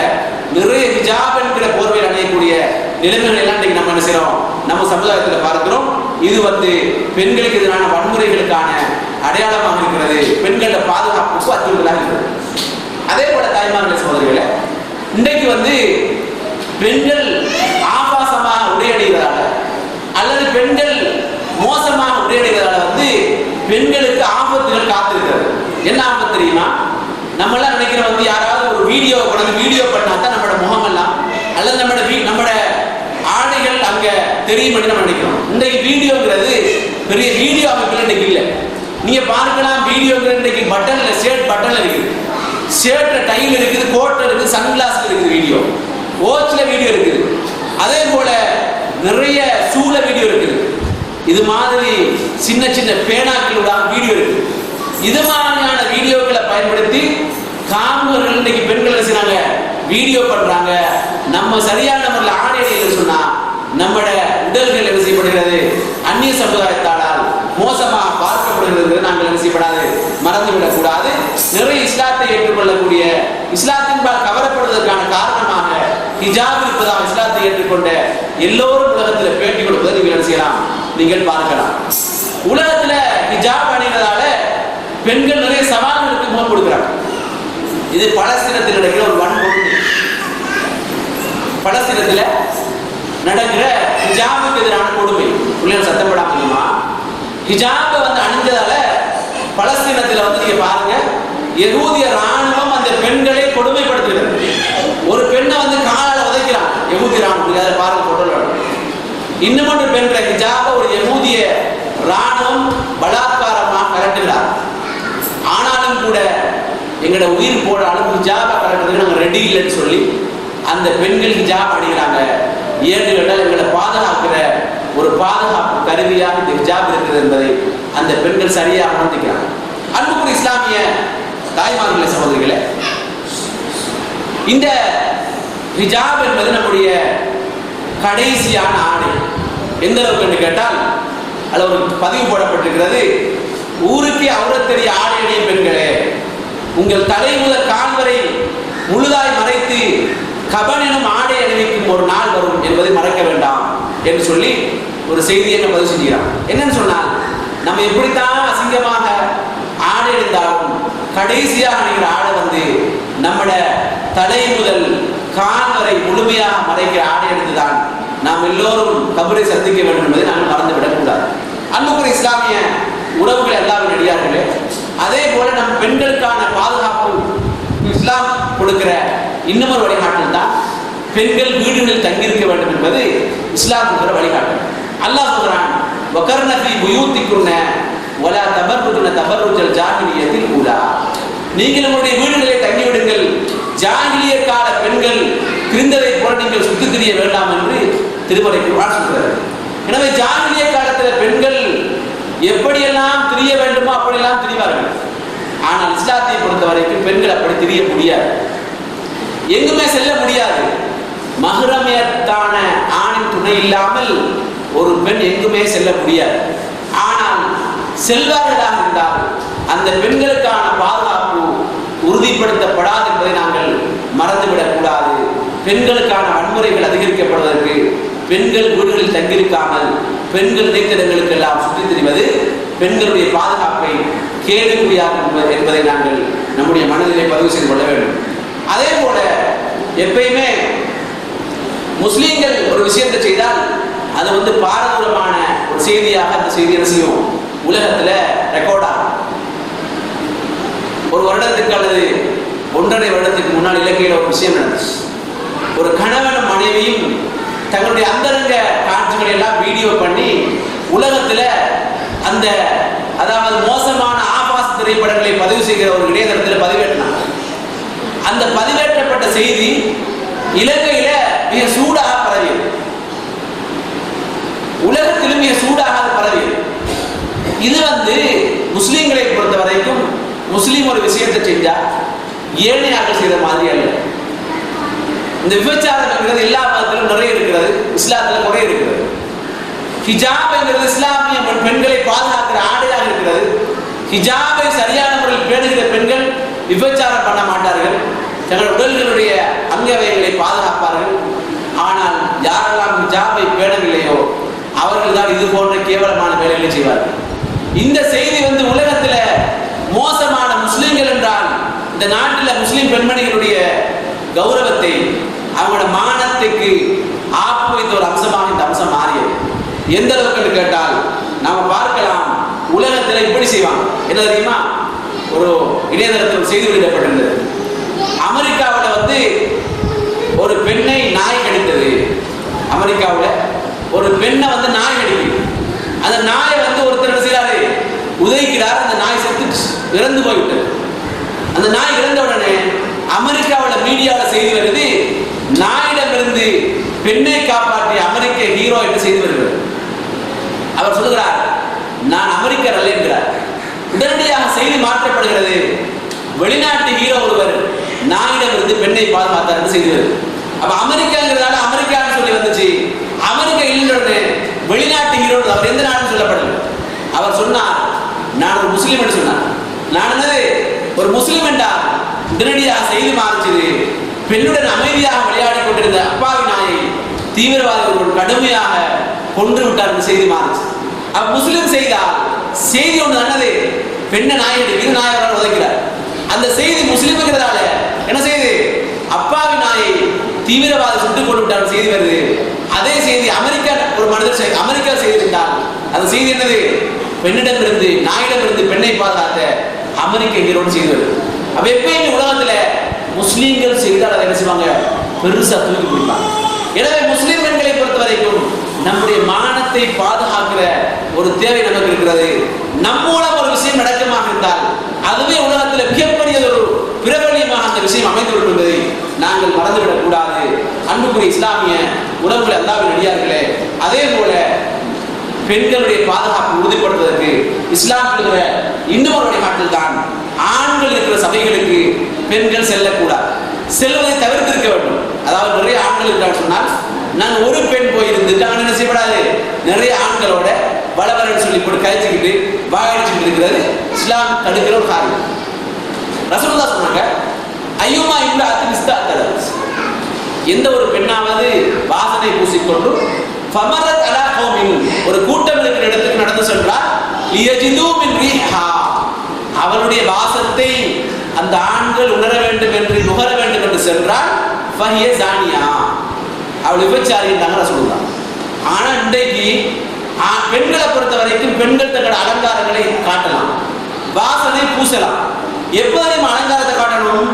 S3: நிறைய ஹிஜாப் என்கிற போர்வையில் அணியக்கூடிய நிலைமைகள் எல்லாம் இன்றைக்கு நம்ம என்ன செய்யறோம், நம்ம சமுதாயத்தில் பார்க்கிறோம். இது வந்து பெண்களுக்கு எதிரான வன்முறைகளுக்கான அடையாளமாக இருக்கிறது. பெண்களோட பாதுகாப்புக்கு அச்சுறுத்தலாக இருக்கிறது. அதே போல தாய்மார்களே, சகோதரிகளே, இன்றைக்கு வந்து பெண்கள் ஆபாசமாக உடையடைகிறதால அல்லது பெண்கள் மோசமாக உடையடைகிறதால வந்து பெண்களுக்கு ஆபத்துகள் காத்திருக்கிறது. என்ன ஆபத்து தெரியுமா? நம்ம எல்லாம் நினைக்கிறோம் வந்து யாராவது ஒரு வீடியோ பண்ணா தான் நம்மளோட முகமெல்லாம் அல்லது நம்மளோட ஆடைகள் அங்க தெரியும் நம்ம நினைக்கிறோம். இன்றைக்கு வீடியோங்கிறது பெரிய வீடியோ அமைப்புகள் இன்னைக்கு இல்லை. நீங்க பார்க்கலாம், வீடியோங்கிறது இன்னைக்கு பட்டன்ல ஷர்ட் பட்டன்ல இருக்குது, ஷர்ட்ல டைல் இருக்குது, கோட்ல இருக்குது, சன்கிளாஸ்ல இருக்குது வீடியோ, வாட்ச்ல வீடியோ இருக்குது. அதே போல நிறைய ஷூல வீடியோ இருக்குது. இது மாதிரி சின்ன சின்ன பேனாக்களோட வீடியோ இருக்குது. இது மாதிரியான வீடியோக்களை பயன்படுத்தி காமுகர்கள் இன்னைக்கு பெண்கள் என்ன செய்றாங்க, வீடியோ பண்றாங்க. நம்ம சரியான முறையில் ஆடை அணியன்னு சொன்னா நம்மட உடல்கள் என்ன செய்யப்படுகிறது, அந்நிய சமுதாயத்தால் மோசமாக பார்க்கப்படுகிறது. நாங்கள் என்ன செய்யப்படாது, மறந்துவிடக் கூடாது. நிறைய இஸ்லாத்தை ஏற்றுக்கொள்ளக்கூடிய, இஸ்லாத்தின்பால் கவரப்படுவதற்கான காரணமாக ஹிஜாப் இருப்பதாக இஸ்லாத்தை ஏற்றுக்கொண்ட எல்லோரும் உலகத்தில் பேட்டி கொடுப்பதை நீங்கள் என்ன செய்யலாம், நீங்கள் பார்க்கலாம். உலகத்துல ஹிஜாப் அணிவதால பெண்கள் நிறைய சவால்களுக்கு முகம் கொடுக்கிறாங்க. இது பலஸ்தீனத்தில் நடக்கிற ஒரு வன்கொடுமை. பலஸ்தீனத்தில் நடக்கிற ஹிஜாபுக்கு எதிரான கொடுமை. பிள்ளைகள் சத்தப்படாம ஹிஜாபை வந்து அணிஞ்சதால பலஸ்தீனத்தில் வந்து நீங்க பாருங்க, யகூதிய ராணுவம் அந்த பெண்களை கொடுமைப்படுத்துகிறது. ஒரு பெண்ணை வந்து காலால உதைக்கிறாங்க யகூதிய ராணுவம். அதை பாருங்க போட்டோ. இன்னும் ஒன்று பெண் ஹிஜாபை ஒரு யகூதிய ராணுவம் பலாத்காரமாக கலட்டுகிறார். ஆனாலும் கூட எங்களோட உயிர் போடாலும் ஹிஜாபை கலட்டுறதுக்கு நாங்கள் ரெடி இல்லைன்னு சொல்லி அந்த பெண்கள் ஹிஜாப் அணிகிறாங்க. ஏன்னு கேட்டால் எங்களை பாதுகாக்கிற ஒரு பாதுகாப்பு கருவியாக இந்த ஹிஜாப் இருக்கிறது என்பதை அந்த பெண்கள் சரியாக உணர்ந்துக்கிறாங்க. அன்புக்குரிய இஸ்லாமிய தாய்மார்களே, சகோதரிகளே, இந்த ஹிஜாப் என்பது நம்முடைய கடைசியான ஆடை. எந்த அளவுக்கு என்று கேட்டால் அதில் ஒரு பதிவு போடப்பட்டிருக்கிறது, ஊருக்கு அவுரத்தெரிய ஆடை அணியும் பெண்களே, உங்கள் தலை முதல் கால் வரை முழுதாய் மறைத்து கபன் எனும் ஆடை அணிவிக்கும் ஒரு நாள் வரும் என்பதை மறக்க வேண்டாம் என்று சொல்லி ஒரு செய்தியை பதிவு செஞ்சுக்கிறான். என்னன்னு சொன்னால், நம்ம எப்படித்தான் அசிங்கமாக ஆடை அணிந்தாலும் கடைசியாக அணிகிற ஆடை வந்து நம்மட தலை முதல் கால் வரை முழுமையாக மறைக்கிற ஆடை அணிந்துதான் நாம் எல்லோரும் கபரை சந்திக்க வேண்டும் என்பதை நாங்கள் மறந்துவிடக் கூடாது. அன்புக்குரிய இஸ்லாமிய உறவுகள் எல்லாரும் நடிகார்களே, அதே போல நம் பெண்களுக்கான பாதுகாப்பு இஸ்லாம் கொடுக்கிற இன்னமொரு வழிகாட்டல் தான் பெண்கள் வீடுகளில் தங்கியிருக்க வேண்டும் என்பது இஸ்லாம் கொடுக்கிற வழிகாட்டல். அல்லாஹ் சொல்றான், வகர்ன ஃபீ புயூத்திகுன்ன வலா தபர்ருஜுன தபர்ருஜல் ஜாஹிலியத்தில் ஊலா. நீங்கள் உங்களுடைய வீடுகளை தங்கிவிடுங்கள், ஜாஹிலிய கால பெண்கள் திரிந்ததை போல நீங்கள் சுத்தி திரிய வேண்டாம் என்று திருமறை குர்ஆன் சொல்கிறது. எனவே ஜாஹிலிய காலத்தில் பெண்கள் எப்படியெல்லாம் திரிய வேண்டுமோ அப்படியெல்லாம் திரிவார்கள். ஆனால் இஸ்லாத்தை பொறுத்த வரைக்கும் பெண்கள் அப்படி திரிய முடியாது, எங்குமே செல்ல முடியாது. மஹ்ரமியத்தான ஆணின் துணை இல்லாமல் ஒரு பெண் எங்குமே செல்ல முடியாது. ஆனால் செல்வார்களாக இருந்தால் அந்த பெண்களுக்கான பாதுகாப்பு உறுதிப்படுத்தப்படாது என்பதை நாங்கள் மறந்துவிடக் கூடாது. பெண்களுக்கான வன்முறைகள் அதிகரிக்கப்படுவதற்கு பெண்கள் வீடுகளில் தங்கியிருக்காமல் பெண்கள் இணையதளங்களுக்கு எல்லாம் சுற்றித் திரிவது பெண்களுடைய பாதுகாப்பை கேள்விக்குறியாகும் என்பதை நாங்கள் நம்முடைய மனதிலே பதிவு செய்து கொள்ள வேண்டும். அதே போல எப்பயுமே முஸ்லீம்கள் ஒரு விஷயத்தை செய்தால் அது வந்து பாரதூரமான ஒரு செய்தியாக அந்த செய்தி செய்யும் உலகத்தில் ரெக்கார்ட் ஆகும். ஒரு வருடத்துக்கு அல்லது 1.5 வருடத்துக்கு முன்னால் இலங்கையில் ஒரு விஷயம் நடந்துச்சு. ஒரு கணவனும் மனைவியும் தங்களுடைய அந்தரங்க காட்சிகளை எல்லாம் வீடியோ பண்ணி உலகத்தில் அந்த அதாவது மோசமான ஆபாச திரைப்படங்களை பதிவு செய்கிற ஒரு இணையதளத்தில் பதிவேற்றினாங்க. அந்த பதிவேற்றப்பட்ட செய்தி இலங்கையில மிக சூடாக பரவியது, உலகத்திலும் மிக சூடாக பரவியது. இது வந்து முஸ்லீம்களை பொறுத்த வரைக்கும் முஸ்லீம் ஒரு விஷயத்தை செஞ்சா ஏழையார்கள் செய்த மாதிரி அல்ல. இந்த விபச்சாரம் என்கிறது எல்லா மதத்திலும் நிறைய இருக்கிறது, இஸ்லாத்தில் குறை இருக்கிறது. ஹிஜாப் என்கிறது இஸ்லாமிய பெண்களை பாதுகாக்கிற ஆடையாக இருக்கிறது. ஹிஜாபை சரியான முறையில் பேணுகிற பெண்கள் விபச்சாரம் பண்ண மாட்டார்கள், தங்கள் உடல்களுடைய அங்கவயங்களை பாதுகாப்பார்கள். ஆனால் யாரெல்லாம் ஹிஜாபை பேணவில்லையோ அவர்கள் தான் இது போன்ற கேவலமான வேலைகளை செய்வார்கள். இந்த செய்தி வந்து உலகத்தில் மோசமான முஸ்லீம்கள் என்றால் இந்த நாட்டில் முஸ்லீம் பெண்மணிகளுடைய கௌரவத்தை அவங்களோட மானத்துக்கு ஆப்பு வைத்த ஒரு அம்சமாக இந்த அம்சம் மாறியது. எந்த அளவுக்கு கேட்டால் நாம பார்க்கலாம், உலகத்தில் இப்படி செய்வாங்க. என்ன தெரியுமா, ஒரு இணையதளத்தில் செய்தி வெளியிடப்பட்டிருந்தது. அமெரிக்காவில் வந்து ஒரு பெண்ணை நாய் கடித்தது. அமெரிக்காவில் ஒரு பெண்ணை வந்து நாய் கடிக்குது. அந்த நாயை வந்து ஒருத்தர் செய்யறாரு, உதைக்கிறார். அந்த நாய் செத்து இறந்து போய்விட்டது. அந்த நாய் இறந்த உடனே அமெரிக்காவில் மீடியாவில் செய்தி வருது, நாயிடமிருந்து பெண்ணை காப்பாற்றிய அமெரிக்க ஹீரோ என்று செய்தி வருகிறது. அவர் சொல்லுகிறார், நான் அமெரிக்கர் அல்ல என்கிறார். உடனடியாக செய்தி மாற்றப்படுகிறது. வெளிநாட்டு ஹீரோ ஒருவர் நாயிடம் இருந்து பெண்ணை பாதுகாத்தார் செய்து வருது. அப்ப அமெரிக்காங்கிறதால அமெரிக்கான்னு சொல்லி வந்துச்சு. அமெரிக்கா இல்லைன்னு வெளிநாட்டு ஹீரோ அவர் எந்த நாடுன்னு சொல்லப்படல. அவர் சொன்னார் நான் ஒரு முஸ்லீம் என்று சொன்னார். நான் என்னது ஒரு முஸ்லீம் என்றா உடனடியாக செய்தி மாறிச்சது. பெண்ணுடன் அமைதியாக விளையாடி கொண்டிருந்த அப்பாவி நாயை தீவிரவாதிகள் கடுமையாக கொன்று விட்டார் என்று செய்தி மாறிச்சு. அப்ப முஸ்லீம் செய்தால் செய்தி ஒன்று தானது பெண்ணை நாயை இரு நாயகரால் உதைக்கிறார். அந்த செய்தி முஸ்லீம்ங்கிறதால என்ன செய்து அப்பாவி நாயை தீவிரவாதி சுட்டுக் கொண்டு விட்டார் செய்தி வருது. அதே செய்தி அமெரிக்கா ஒரு மனிதர் அமெரிக்கா செய்திருந்தால் அந்த செய்தி என்னது பெண்ணிடமிருந்து நாயிடமிருந்து பெண்ணை பாதுகாத்த அமெரிக்க ஹீரோன்னு செய்து வருது. அப்ப எப்பயுமே உலகத்துல முஸ்லீம்கள் செய்தால் அதை என்ன செய்வாங்க பெருசா தூக்கி பிடிப்பாங்க. எனவே முஸ்லீம் பெண்களை பொறுத்த வரைக்கும் நம்முடைய மானத்தை பாதுகாக்கிற ஒரு தேவை நமக்கு இருக்கிறது. நம் மூலம் ஒரு விஷயம் நடக்கமாக இருந்தால் அதுவே உலகத்தில் மிகப்பெரிய ஒரு பிரபலியமாக அந்த விஷயம் அமைந்துவிடும் என்பதை நாங்கள் மறந்துவிடக் கூடாது. அன்புக்குரிய இஸ்லாமிய உறவுகளை அல்லாஹ்வின் அடியார்களே, அதே போல பெண்களுடைய பாதுகாப்பு உறுதிப்படுத்துவதற்கு இஸ்லாம் இருக்கிற இன்னும் ஒரு வழிகாட்டல் தான் ஆண்கள் இருக்கிற சபைகளுக்கு பெண்கள் செல்லக்கூடாது, செல்வதை தவிர்த்திருக்க வேண்டும். அதாவது நிறைய ஆண்கள் இருக்கிறான்னு சொன்னால் நான் ஒரு பெண் போயிருந்துட்டு அவன் என்ன செய்யப்படாது நிறைய ஆண்களோட வளவரன்னு சொல்லி போட்டு கழிச்சுக்கிட்டு வாயடிச்சுக்கிட்டு இருக்கிறது இஸ்லாம் தடுக்கிற ஒரு காரியம். ரசூலுல்லாஹ் சொன்னாங்க ஐயுமா இம்ராஅத்தின் இஸ்தஅதத், எந்த ஒரு பெண்ணாவது வாசனை பூசிக்கொண்டு ஃபமரத் அலா கௌமின் ஒரு கூட்டம் இருக்கிற இடத்துக்கு நடந்து சென்றால் லியஜிது மின் ரீஹா, அவளுடைய வாசத்தை அந்த ஆண்கள் உணர வேண்டும் என்று நுகர வேண்டும் என்று சென்றால் ஃபஹிய ஜானியா, அவள் விபச்சாரி என்றாங்க சொல்லுவாங்க. ஆனா இன்றைக்கு பெண்களை பொறுத்த வரைக்கும் பெண்கள் தங்களோட அலங்காரங்களை காட்டலாம், வாசனை பூசலாம். எப்போது நம்ம அலங்காரத்தை காட்டணும்?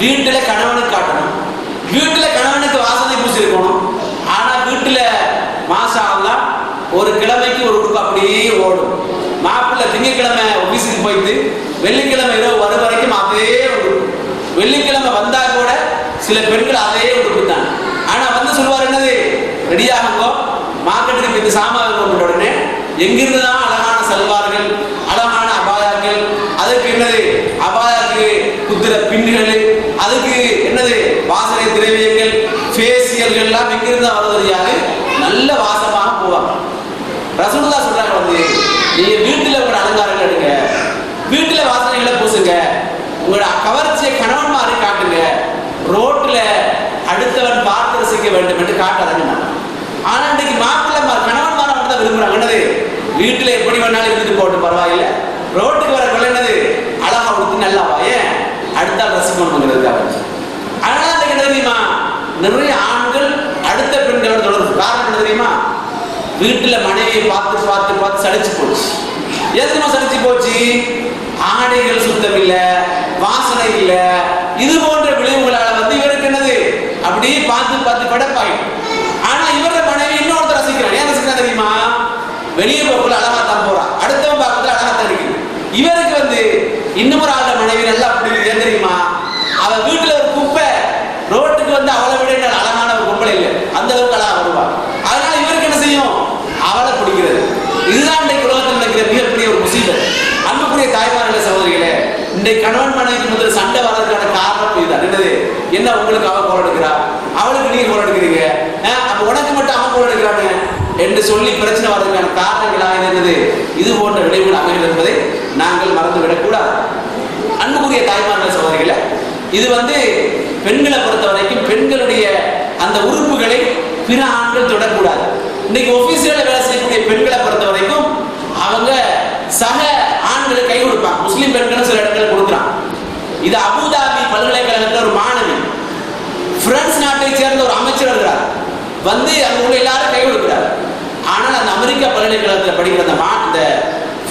S3: வீட்டுல கணவனுக்கு காட்டணும். வீட்டுல கணவனுக்கு வாசனை பூசிருக்கணும். ஆனா வீட்டுல மாஷா அல்லாஹ் ஒரு கிழமைக்கு ஒரு உடுப்பு அப்படியே ஓடும். மாப்பிள்ளை திங்கக்கிழமை ஆபீஸுக்கு போயிட்டு வெள்ளிக்கிழமை இரவு வரும் வரைக்கும் அதே உடுப்பு. வெள்ளிக்கிழமை வந்தா கூட சில பெண்கள் அதே உடுப்பு தான். ஆனா வந்து சொல்லுவார் என்னது ரெடியாகுங்கோ மார்க்கெட்டுக்கு இந்த சாமான் கொண்ட உடனே எங்கிருந்துதான் அழகான சல்வார்கள் அழகான அபாயாக்கள், அதுக்கு என்னது அபாயாக்கு குத்துற பின்னுகள், அதுக்கு என்னது வாசனை திரவியங்கள் ஃபேசியல்கள் எல்லாம் எங்கிருந்து வருவது நல்ல வாசமாக போவாங்க. ரசூலுல்லாஹ் சொல்றாங்க வந்து நீங்க வீட்டுல உங்களோட அலங்காரங்கள் எடுங்க, வீட்டுல வாசனைகளை பூசுங்க, உங்களோட கவர்ச்சியை கணவன்மாரை காட்டுங்க, ரோட்ல அடுத்தவன் பார்த்து ரசிக்க வேண்டும் என்று காட்டாதீங்க. ஆனா இன்னைக்கு மாப்பிள்ளை கணவன்மாரை மட்டும் தான் விரும்புறாங்க. என்னது வீட்டுல எப்படி வேணாலும் இருந்துட்டு போட்டு பரவாயில்லை, ரோட்டுக்கு வர கொள்ள என்னது அழகா உடுத்து நல்லா ஏன் அடுத்தால் ரசிக்கணுங்கிறதுக்காக. அதனால என்ன தெரியுமா நிறைய ஆண்கள் அடுத்த பெண்களோட தொடர்பு காரணம் என்ன தெரியுமா? வீட்டுல மனைவியை பார்த்து பார்த்து பார்த்து சலிச்சு போச்சு. எதுமா சலிச்சு போச்சு? ஆடைகள் சுத்தம் இல்ல, வாசனை இல்ல, இது போன்ற விளைவுகளால வந்து இவருக்கு என்னது அப்படியே பார்த்து பார்த்து படப்பாயிடும். ஆனா இவரோட மனைவி இன்னொருத்தர் ரசிக்கிறான். ஏன் ரசிக்கிறா தெரியுமா? வெளியே போக்குள்ள அழகா தான் போறான், அடுத்தவன் பார்க்கல அழகா தான் இருக்குது. இவருக்கு வந்து இன்னொரு ஆளோட மனைவி நல்லா அப்படி ஏன் தெரியுமா? அவ வீட்டுல ஒரு குப்பை ரோட்டுக்கு வந்து அவளை விட அழகான ஒரு பொம்பளை இல்லை, அந்த அளவுக்கு அழகா வருவா. அதனால இவருக்கு என்ன செய்யும்? அவளை பிடிக்கிறது. இதுதான் இன்றைக்கு உலகத்தில் நடக்கிற மிகப்பெரிய ஒரு முசீபத். அன்புக்குரிய தாய்மார்களே சகோதரிகளே, இன்றைக்கு கணவன் மனைவிக்கு முதல் சண்டை வர்றதுக்கான காரணம் இதுதான். என்னது என்ன உங்களுக்கு அவ கோல் எடுக்கிறா, அவளுக்கு நீங்க கோல் எடுக்கிறீங்க, அப்ப உனக்கு மட்டும் அவன் கோல் எடுக்கிறாங்க என்று சொல்லி பிரச்சனை வர்றதுக்கான காரணங்களாக இருந்தது இது போன்ற விளைவுகள் அமைகள் என்பதை நாங்கள் மறந்து விடக்கூடாது. அன்புக்குரிய தாய்மார்களே சகோதரிகளே, இது வந்து பெண்களை பொறுத்த வரைக்கும் பெண்களுடைய அந்த உறுப்புகளை பிற ஆண்கள் தொடக்கூடாது. இன்னைக்கு ஆபீஸ்ல வேலை செய்யக்கூடிய பெண்களை பொறுத்த வரைக்கும் அவங்க சக ஆண்களுக்கு கை கொடுப்பாங்க. முஸ்லிம் பெண்களும் சில இடங்களில் கொடுக்குறாங்க. இது அபுதாபி பல்கலைக்கழகத்தில் ஒரு மாணவி பிரான்ஸ் நாட்டை சேர்ந்த ஒரு அமைச்சர் இருக்கிறார், வந்து அங்க உள்ள எல்லாரும் கை கொடுக்கிறார். ஆனால் அந்த அமெரிக்கா பல்கலைக்கழகத்தில் படிக்கிற அந்த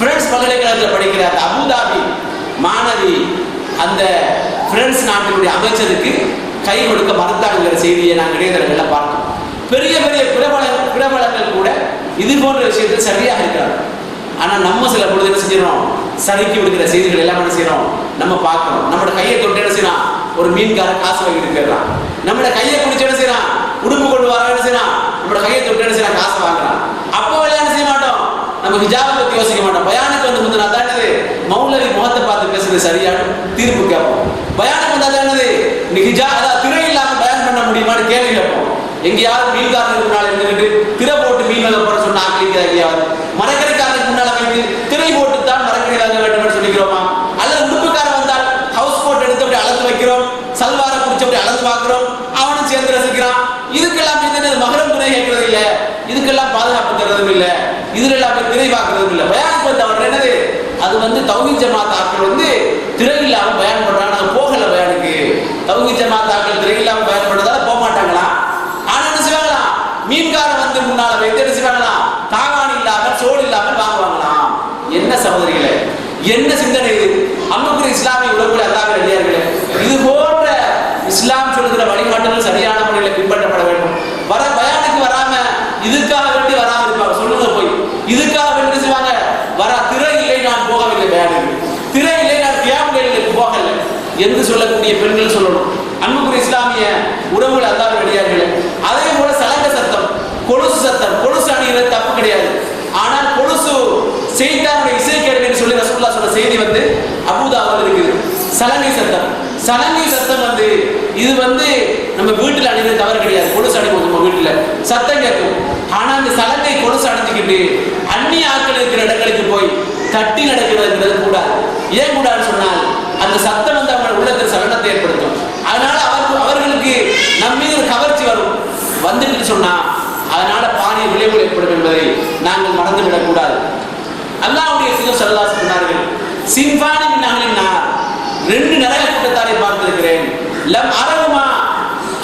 S3: பிரான்ஸ் பல்கலைக்கழகத்தில் படிக்கிற அந்த அபுதாபி மாணவி அந்த பிரான்ஸ் நாட்டினுடைய அமைச்சருக்கு கை கொடுக்க மறுத்தாங்கிற செய்தியை நாங்கள் இணையதளங்களில் பார்த்தோம். பெரிய பெரிய பிரபலங்கள் கூட இது போன்ற விஷயத்தில் சரியாக இருக்கிறாங்க. ஆனா நம்ம சில பொழுது என்ன செஞ்சிடறோம்? சறுக்கி விடுக்கிற செய்திகள் எல்லாம் என்ன செய்யறோம்? நம்ம பார்க்கணும். நம்மளோட கையை தொட்டு என்ன செய்யறான்? ஒரு மீன்காரன் காசு வாங்கிட்டு போயிடறான். நம்மளோட கையை பிடிச்சி என்ன செய்யறான்? உடுப்பு கொண்டு வர என்ன செய்யறான்? நம்மளோட கையை தொட்டு என்ன செய்யறான்? காசு வாங்குறான். அப்போ என்ன செய்ய மாட்டோம்? நம்ம ஹிஜாபை பத்தி யோசிக்க மாட்டோம். பயானுக்கு வந்து அதானது மௌலவி முகத்தை பார்த்து பேசுறது சரியான தீர்ப்பு கேட்போம். பயானுக்கு வந்து அதானது அதாவது திரை இல்லாம பயன் பண்ண முடியுமான்னு கேள்வி கேட்போம். எங்கேயாவது மீன்காரனுக்கு முன்னால இருந்துட்டு திரை போட்டு மீன் வாங்க போற சொன்னா எங்கேயாவது மரக்கரைக்காரனுக்கு முன்னால வைத்து திரை போட்டு தான் மரக்கரை வாங்க வேண்டும் சொல்லிக்கிறோமா? அல்லது உடுப்புக்காரன் வந்தால் ஹவுஸ் போட் எடுத்து அப்படி அளந்து வைக்கிறோம், சல்வாரை பிடிச்சி அப்படி அளந்து பார்க்கிறோம், அவனும் சேர்ந்து ரசிக்கிறான். இதுக்கெல்லாம் மகரம் துணை கேட்கறது இல்லை, இதுக்கெல்லாம் பாதுகாப்பு தர்றதும் இல்லை, இதுல எல்லாம் திரை பார்க்கறதும் இல்லை. பயான் பண்ணவர் என்னது, அது தௌஹீத் ஜமாத் ஆட்கள் திரை இல்லாம பயன் பண்றாங்க. நாங்க போகல பயானுக்கு, தௌஹீத் ஜமாத் ஆட்கள் திரை இல்லாம பயன் பண்றதால போக மாட்டாங்களா? ஆனா என்ன செய்வாங்களா, மீன்காரன் முன்னால வைத்து என்ன செய்வாங்களா, தாவாணி இல்லாமல் சோடு இல்லாமல் வாங்குவாங்களாம். என்ன சகோதரிகளே, என்ன சிந்தனை இது? அன்புக்குரிய இஸ்லாமிய உலகங்களை அல்லாஹ் அடியார்களே, இது போன்ற இஸ்லாம் சொல்லுகிற வழிகாட்டுதல் சரியான முறையில் பின்பற்றப்பட வேண்டும். வர பயானுக்கு வராம இதுக்காக வேண்டி வராம இருப்பாங்க. சொல்லுங்க போய் இதுக்காக வேண்டி செய்வாங்க, வர திரை இல்லை நான் போகவில்லை, பயானுக்கு திரை இல்லை நான் கியாமுலைக்கு போகல என்று சொல்லக்கூடிய பெண்கள் சொல்லணும். அன்புக்குரிய இஸ்லாமிய உறவுகள் அல்லாஹ் அடியார்களே, அதே போல சலங்க சத்தம், கொலுசு சத்தம், கொலுசு அணிகிறது தப்பு கிடையாது. ஆனால் கொலுசு செய்தானுடைய இசை கேள்வி சொல்லி ரசூலுல்லாஹ் சொன்ன செய்தி அபூதாவுல இருக்குது. சலங்கை சத்தம், சலங்கை சத்தம் இது நம்ம வீட்டில் அணிவது தவறு கிடையாது. கொலுசு அணிவோம் நம்ம வீட்டில் சத்தம் கேட்கும். ஆனா அந்த சலங்கை கொலுசு அணிஞ்சுக்கிட்டு அந்நிய ஆட்கள் இருக்கிற இடங்களுக்கு போய் தட்டி நடக்கிறது கூடாது. ஏன் கூடாதுன்னு சொன்னால் அந்த சத்தம் அவங்க உள்ளத்தில் சலனத்தை ஏற்படுத்தும். அதனால அவர்களுக்கு நம்ம மீது ஒரு கவர்ச்சி வரும். வந்துட்டு சொன்னா அதனால பாரிய விளைவுகள் ஏற்படும் என்பதை நாங்கள் மறந்துவிடக் கூடாது. அல்லாஹ்வுடைய தூதர் ஸல்லல்லாஹு அலைஹி வஸல்லம் சொன்னார்கள், சின்ஃபானி மின் அஹ்லின் நார், 2 நரக கூட்டத்தாரை பார்த்திருக்கிறேன். லம் அரவுமா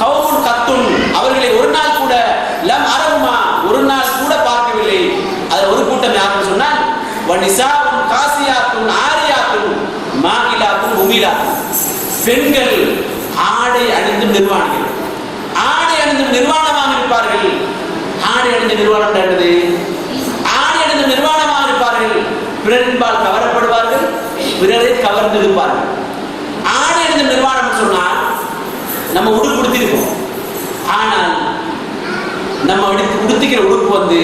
S3: கௌமுன் கத்துன், அவர்களை ஒரு நாள் கூட, லம் அரவுமா ஒரு நாள் கூட பார்க்கவில்லை. அது ஒரு கூட்டம் யாருன்னு சொன்னால் வனிசாஉன் காசியாத்துன் ஆரியாத்துன் மாயிலாத்துன் முமிலாத்துன், பெண்கள் ஆடை அணிந்து நிர்வாணிகள், ஆடை அணிந்து நிர்வாணமாக இருப்பார்கள். ஆடை அணிந்து நிர்வாணம் நடந்தது, ஆடை அணிந்து நிர்வாணமாக இருப்பார்கள். பிறரின்பால் கவரப்படுவார்கள், பிறரை கவர்ந்து இருப்பார்கள். ஆடை அணிந்து நிர்வாணம் சொன்னால் நம்ம உடுப்பு உடுத்திருப்போம், ஆனால் நம்ம உடுத்திக்கிற உடுப்பு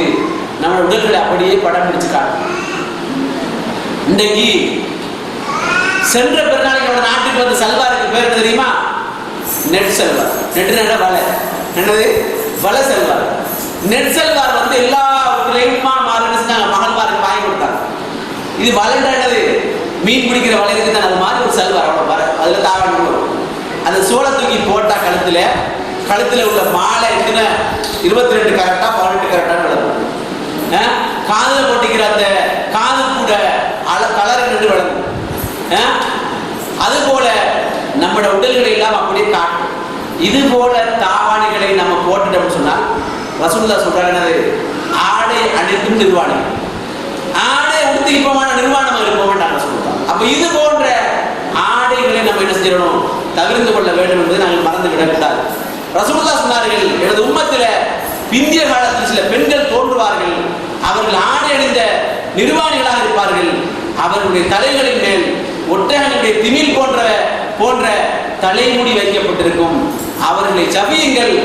S3: நம்ம உடல்களை அப்படியே படம் பிடிச்சு காட்டும். இன்றைக்கு சென்ற பெருநாளைக்கு நாட்டுக்கு சல்வாருக்கு பேர் என்ன தெரியுமா? நெட் செல்வார். நெட் வலை, என்னது வலை செல்வார். நெட் செல்வார் எல்லா மாறுன்னு மகள்வாருக்கு வாங்கி கொடுத்தாங்க. இது வலைன்றது மீன் பிடிக்கிற வலை இருக்கு தான், அது மாதிரி ஒரு செல்வார் அவ்வளோ வர, அதுல தாவணி வரும். அந்த சோளை தூக்கி போட்டா கழுத்துல உள்ள மாலை 22 கரெக்டா 18 கரெக்டான்னு வளரும். காதுல போட்டிக்கிற அந்த காது கூட கலர் நின்று வளரும். அது போல நம்மளோட உடல்களை எல்லாம் அப்படியே காட்டும். இது போல தாவாணிகளை நம்ம போட்டுட்டோம்னு சொன்னால் ரசூலுல்லாஹ் சொல்றாங்க, ஆடை அணிந்தும் நிர்வாணி, ஆடை உடுத்திப்பமான நிர்வாணம் இருக்க மாட்டாங்க சொல்றாங்க. அப்ப இது போன்ற ஆடைகளை நம்ம என்ன செய்யணும், தவிர்த்து கொள்ள வேண்டும் என்பதை நாங்கள் மறந்து விடக்கூடாது. ரசூலுல்லாஹ் சொன்னார்கள், எனது உம்மத்தில பிந்திய காலத்தில் சில பெண்கள் தோன்றுவார்கள், அவர்கள் ஆடை அணிந்த நிர்வாணிகளாக இருப்பார்கள். அவர்களுடைய தலைகளின் மேல் ஒட்டகங்களுடைய திமில் போன்ற தலைமுடி வைக்கப்பட்டிருக்கும். அவர்களை சபியுங்கள்,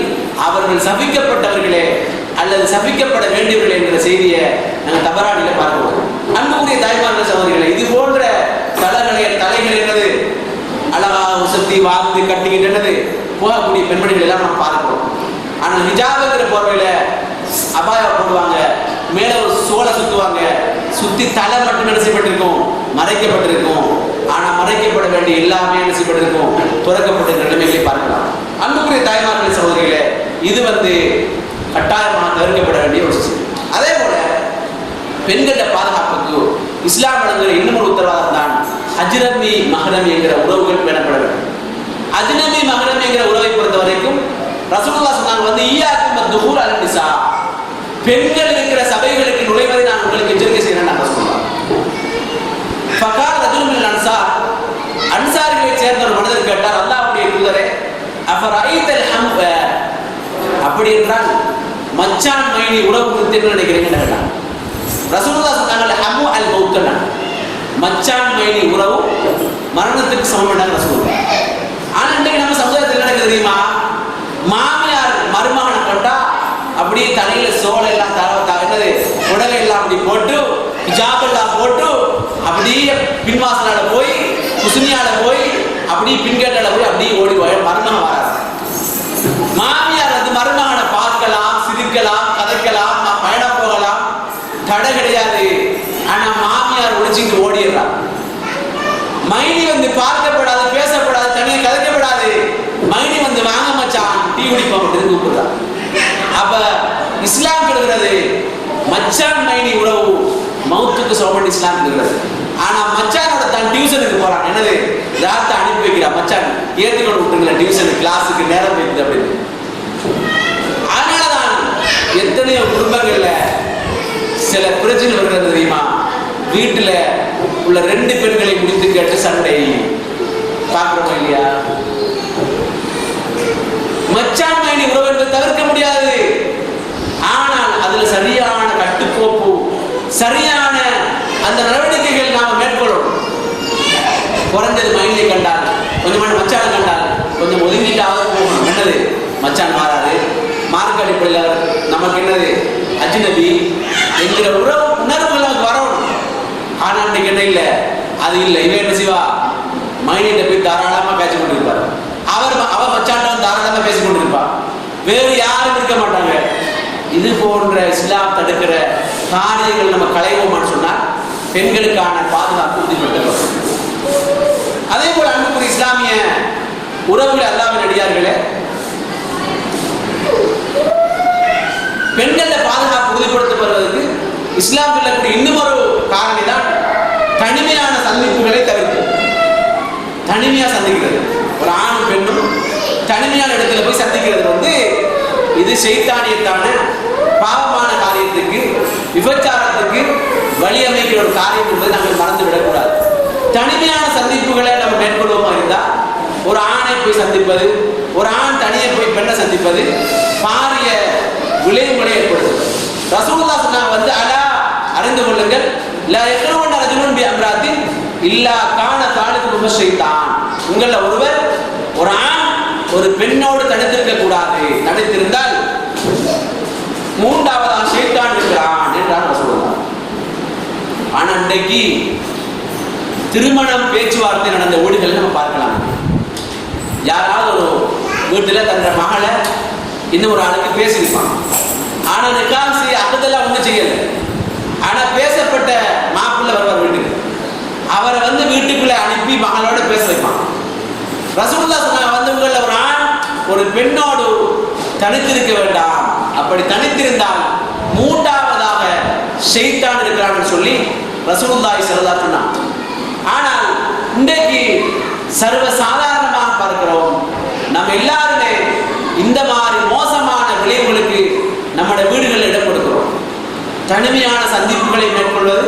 S3: அவர்கள் சபிக்கப்பட்டவர்களே அல்லது சபிக்கப்பட வேண்டியவர்களே என்கிற செய்தியை நாங்கள் தபரானில பார்க்கிறோம். அன்புக்குரிய தாய்மார்கள் சகோதரிகளே, இது போன்ற தலைகள் என்னது அழகாக உசத்தி வாழ்ந்து கட்டிக்கிட்டு போகக்கூடிய பெண்மணிகள் எல்லாம் நாம் பார்க்கிறோம். ஆனால் ஹிஜாபுங்கிற போர்வையில அபாயா போடுவாங்க, மேல ஒரு சோளை சுத்துவாங்க, சுத்தி தலை மட்டும் என்ன செய்யப்பட்டிருக்கும், மறைக்கப்பட்டிருக்கும். ஆனா மறைக்கப்பட வேண்டிய எல்லாமே என்ன செய்யப்பட்டிருக்கும், துறக்கப்பட்ட நிலைமைகளை பார்க்கலாம். அன்புக்குரிய தாய்மார்கள் சகோதரிகளே, இது கட்டாயமாக தவிர்க்கப்பட வேண்டிய ஒரு விஷயம். அதே போல பெண்கள பாதுகாப்புக்கு இஸ்லாம் வழங்குகிற இன்னும் ஒரு உத்தரவாதம் தான் அஜ்னபி மஹ்ரம் என்கிற உறவுகள் பேணப்பட வேண்டும். அஜ்னபி மஹ்ரம் என்கிற உறவை பொறுத்த வரைக்கும் ரசூலுல்லாஹ் சொன்னாங்க, ஈயாக்கும் துஹூல் அல் நிசா, பெண்கள் இருக்கிற சபைகளுக்கு நுழைவதை நான் உங்களுக்கு எச்சரிக்கை செய்கிறேன். நாங்கள் சொல்றோம். ஃபகார் ரஜுலுல் மினல் அன்சார், அன்சாரிகளை சேர்ந்த ஒரு மனிதர் கேட்டார், அல்லாஹ்வுடைய தூதரே, அஃபரைதல் ஹம்வ, அப்படி என்றால் மச்சான் மைனி உறவு குறித்து என்ன நினைக்கிறீங்கன்னு கேட்டார். ரசூலுல்லாஹ் சொன்னாங்க, ஹமு அல் மௌத்தனா, மச்சான் மைனி உறவு மரணத்துக்கு சமம் என்றாங்க ரசூலுல்லாஹ். ஆனா இன்றைக்கு நம்ம சமுதாயத்தில் நடக்குது தெரியுமா, மாமியார் மருமகனை கண்டா அப்படியே தலையில சோளை எல்லாம் என்னது உடலை எல்லாம் அப்படி போட்டு ஹிஜாப் எல்லாம் போட்டு அப்படியே பின்வாசலால போய் குசுனியால போய் அப்படியே பின்கேட்டால போய் அப்படியே ஓடி மருமகன் கடை கிடையாது. ஆனா மாமியார் ஒழிச்சுட்டு ஓடிடுறான். மைனி வந்து பார்க்கப்படாது, பேசப்படாது, தனியாக கதைக்கப்படாது. மைனி வந்து வாங்க மச்சான் டீ குடிப்போம் அப்படின்னு கூப்பிடுறான். அப்ப இஸ்லாம் சொல்கிறது மச்சான் மைனி உறவு மௌத்துக்கு சோமன் இஸ்லாம் சொல்கிறது. ஆனா மச்சானோட தான் டியூஷனுக்கு போறான். என்னது ராத்த அனுப்பி வைக்கிறான். மச்சான் ஏற்றுக்கொண்டு விட்டுங்களா டியூஷனுக்கு, கிளாஸுக்கு நேரம் போயிடுது அப்படின்னு. அதனாலதான் எத்தனையோ குடும்பங்கள்ல சில பிரச்சனை வருகிறது தெரியுமா? வீட்டுல உள்ள 2 பெண்களை முடித்து கேட்டு சண்டை பார்க்கிறோம் இல்லையா? மச்சான் மைனி உறவு என்பது தவிர்க்க முடியாது. ஆனால் அதுல சரியான கட்டுக்கோப்பு, சரியான அந்த நடவடிக்கைகள் நாம மேற்கொள்ளணும். குறைஞ்சது மைனியை கண்டால், கொஞ்சமான மச்சான் கண்டால் கொஞ்சம் ஒதுங்கிட்டாவது போகணும். என்னது மச்சான் மாறாது, மார்க்க அடிப்படையில் நமக்கு என்னது அஜ்னபி என்கிற உணர்வுகள் நமக்கு வரணும். ஆனா அன்றைக்கு என்ன இல்லை, அது இல்லை. இவன் என்ன செய்வா, மைனிட்ட போய் தாராளமா பேசி கொண்டிருப்பார். அவர் மச்சான் தாராளமா பேசி கொண்டிருப்பார். வேறு யாரும் இருக்க மாட்டாங்க. இது போன்ற இஸ்லாம் தடுக்கிற காரியங்கள் நம்ம களைவோமான்னு சொன்னால் பெண்களுக்கான பாதுகாப்பு உறுதிப்படுத்தப்படும். அதே போல அன்புக்குரிய இஸ்லாமிய உறவுகள் அல்லாஹ்வின் அடியார்களே, பெண்கள பாதுகாப்பு உறுதிப்படுத்தப்படுவதற்கு இஸ்லாம் சொல்லக்கூடிய இன்னும் ஒரு காரணி தான் தனிமையான சந்திப்புகளை தவிர்க்கும். தனிமையா சந்திக்கிறது, ஒரு ஆணும் பெண்ணும் தனிமையான இடத்துல போய் சந்திக்கிறது வந்து இது சைத்தானியத்தான பாவமான காரியத்துக்கு, விபச்சாரத்துக்கு வழி அமைக்கிற ஒரு காரியம் என்பதை நாங்கள் மறந்து விடக்கூடாது. தனிமையான சந்திப்புகளை நம்ம மேற்கொள்வோமா இருந்தா, ஒரு ஆணை போய் சந்திப்பது, ஒரு ஆண் தனியை போய் பெண்ணை சந்திப்பது பாரிய விளைவுகளை ஏற்படுத்தும். ரசூலுல்லாஹ் சொன்னாங்க வந்து அலா அறிந்து கொள்ளுங்கள், லா யக்ருவன் ரஜுலுன் பி அம்ராத்தின் இல்லா கான தாலிதுஹு ஷைத்தான். உங்கள ஒருவர், ஒரு ஆண் ஒரு பெண்ணோடு தனித்திருக்க கூடாது. தனித்திருந்தால் 3வது ஷைத்தான் இருக்கிறான் என்றார் ரசூலுல்லாஹ். ஆனா இன்றைக்கு திருமணம் பேச்சுவார்த்தை நடந்த வீடுகளை நம்ம பார்க்கலாம். யாராவது ஒரு வீட்டுல தன்னுடைய மகளை இன்னும் ஒரு ஆளுக்கு பேசியிருப்பான். ஆனா நிக்காஹ் செய்ய அதெல்லாம் ஒன்றும் செய்யல. ஆனா பேசப்பட்ட மாப்பிள்ளை வருவார் வீட்டுக்கு, அவரை வந்து வீட்டுக்குள்ள அனுப்பி மகளோட பேச வைப்பான். ரசூலுல்லாஹ் சொன்னாங்க வந்து உங்கள ஒரு ஆண் ஒரு பெண்ணோடு தனித்திருக்க வேண்டாம். அப்படி தனித்திருந்தால் 3வதாக ஷைத்தான் இருக்கிறான்னு சொல்லி ரசூலுல்லாஹி ஸல்லல்லாஹு அலைஹி வஸல்லம். ஆனால் இன்றைக்கு சர்வ சாதாரணமாக பார்க்கிறோம், நம்ம எல்லாருமே இந்த மாதிரி மோசமான விளைவுகளுக்கு நம்முடைய வீடுகளில் இடம் கொடுக்கிறோம். தனிமையான சந்திப்புகளை மேற்கொள்வது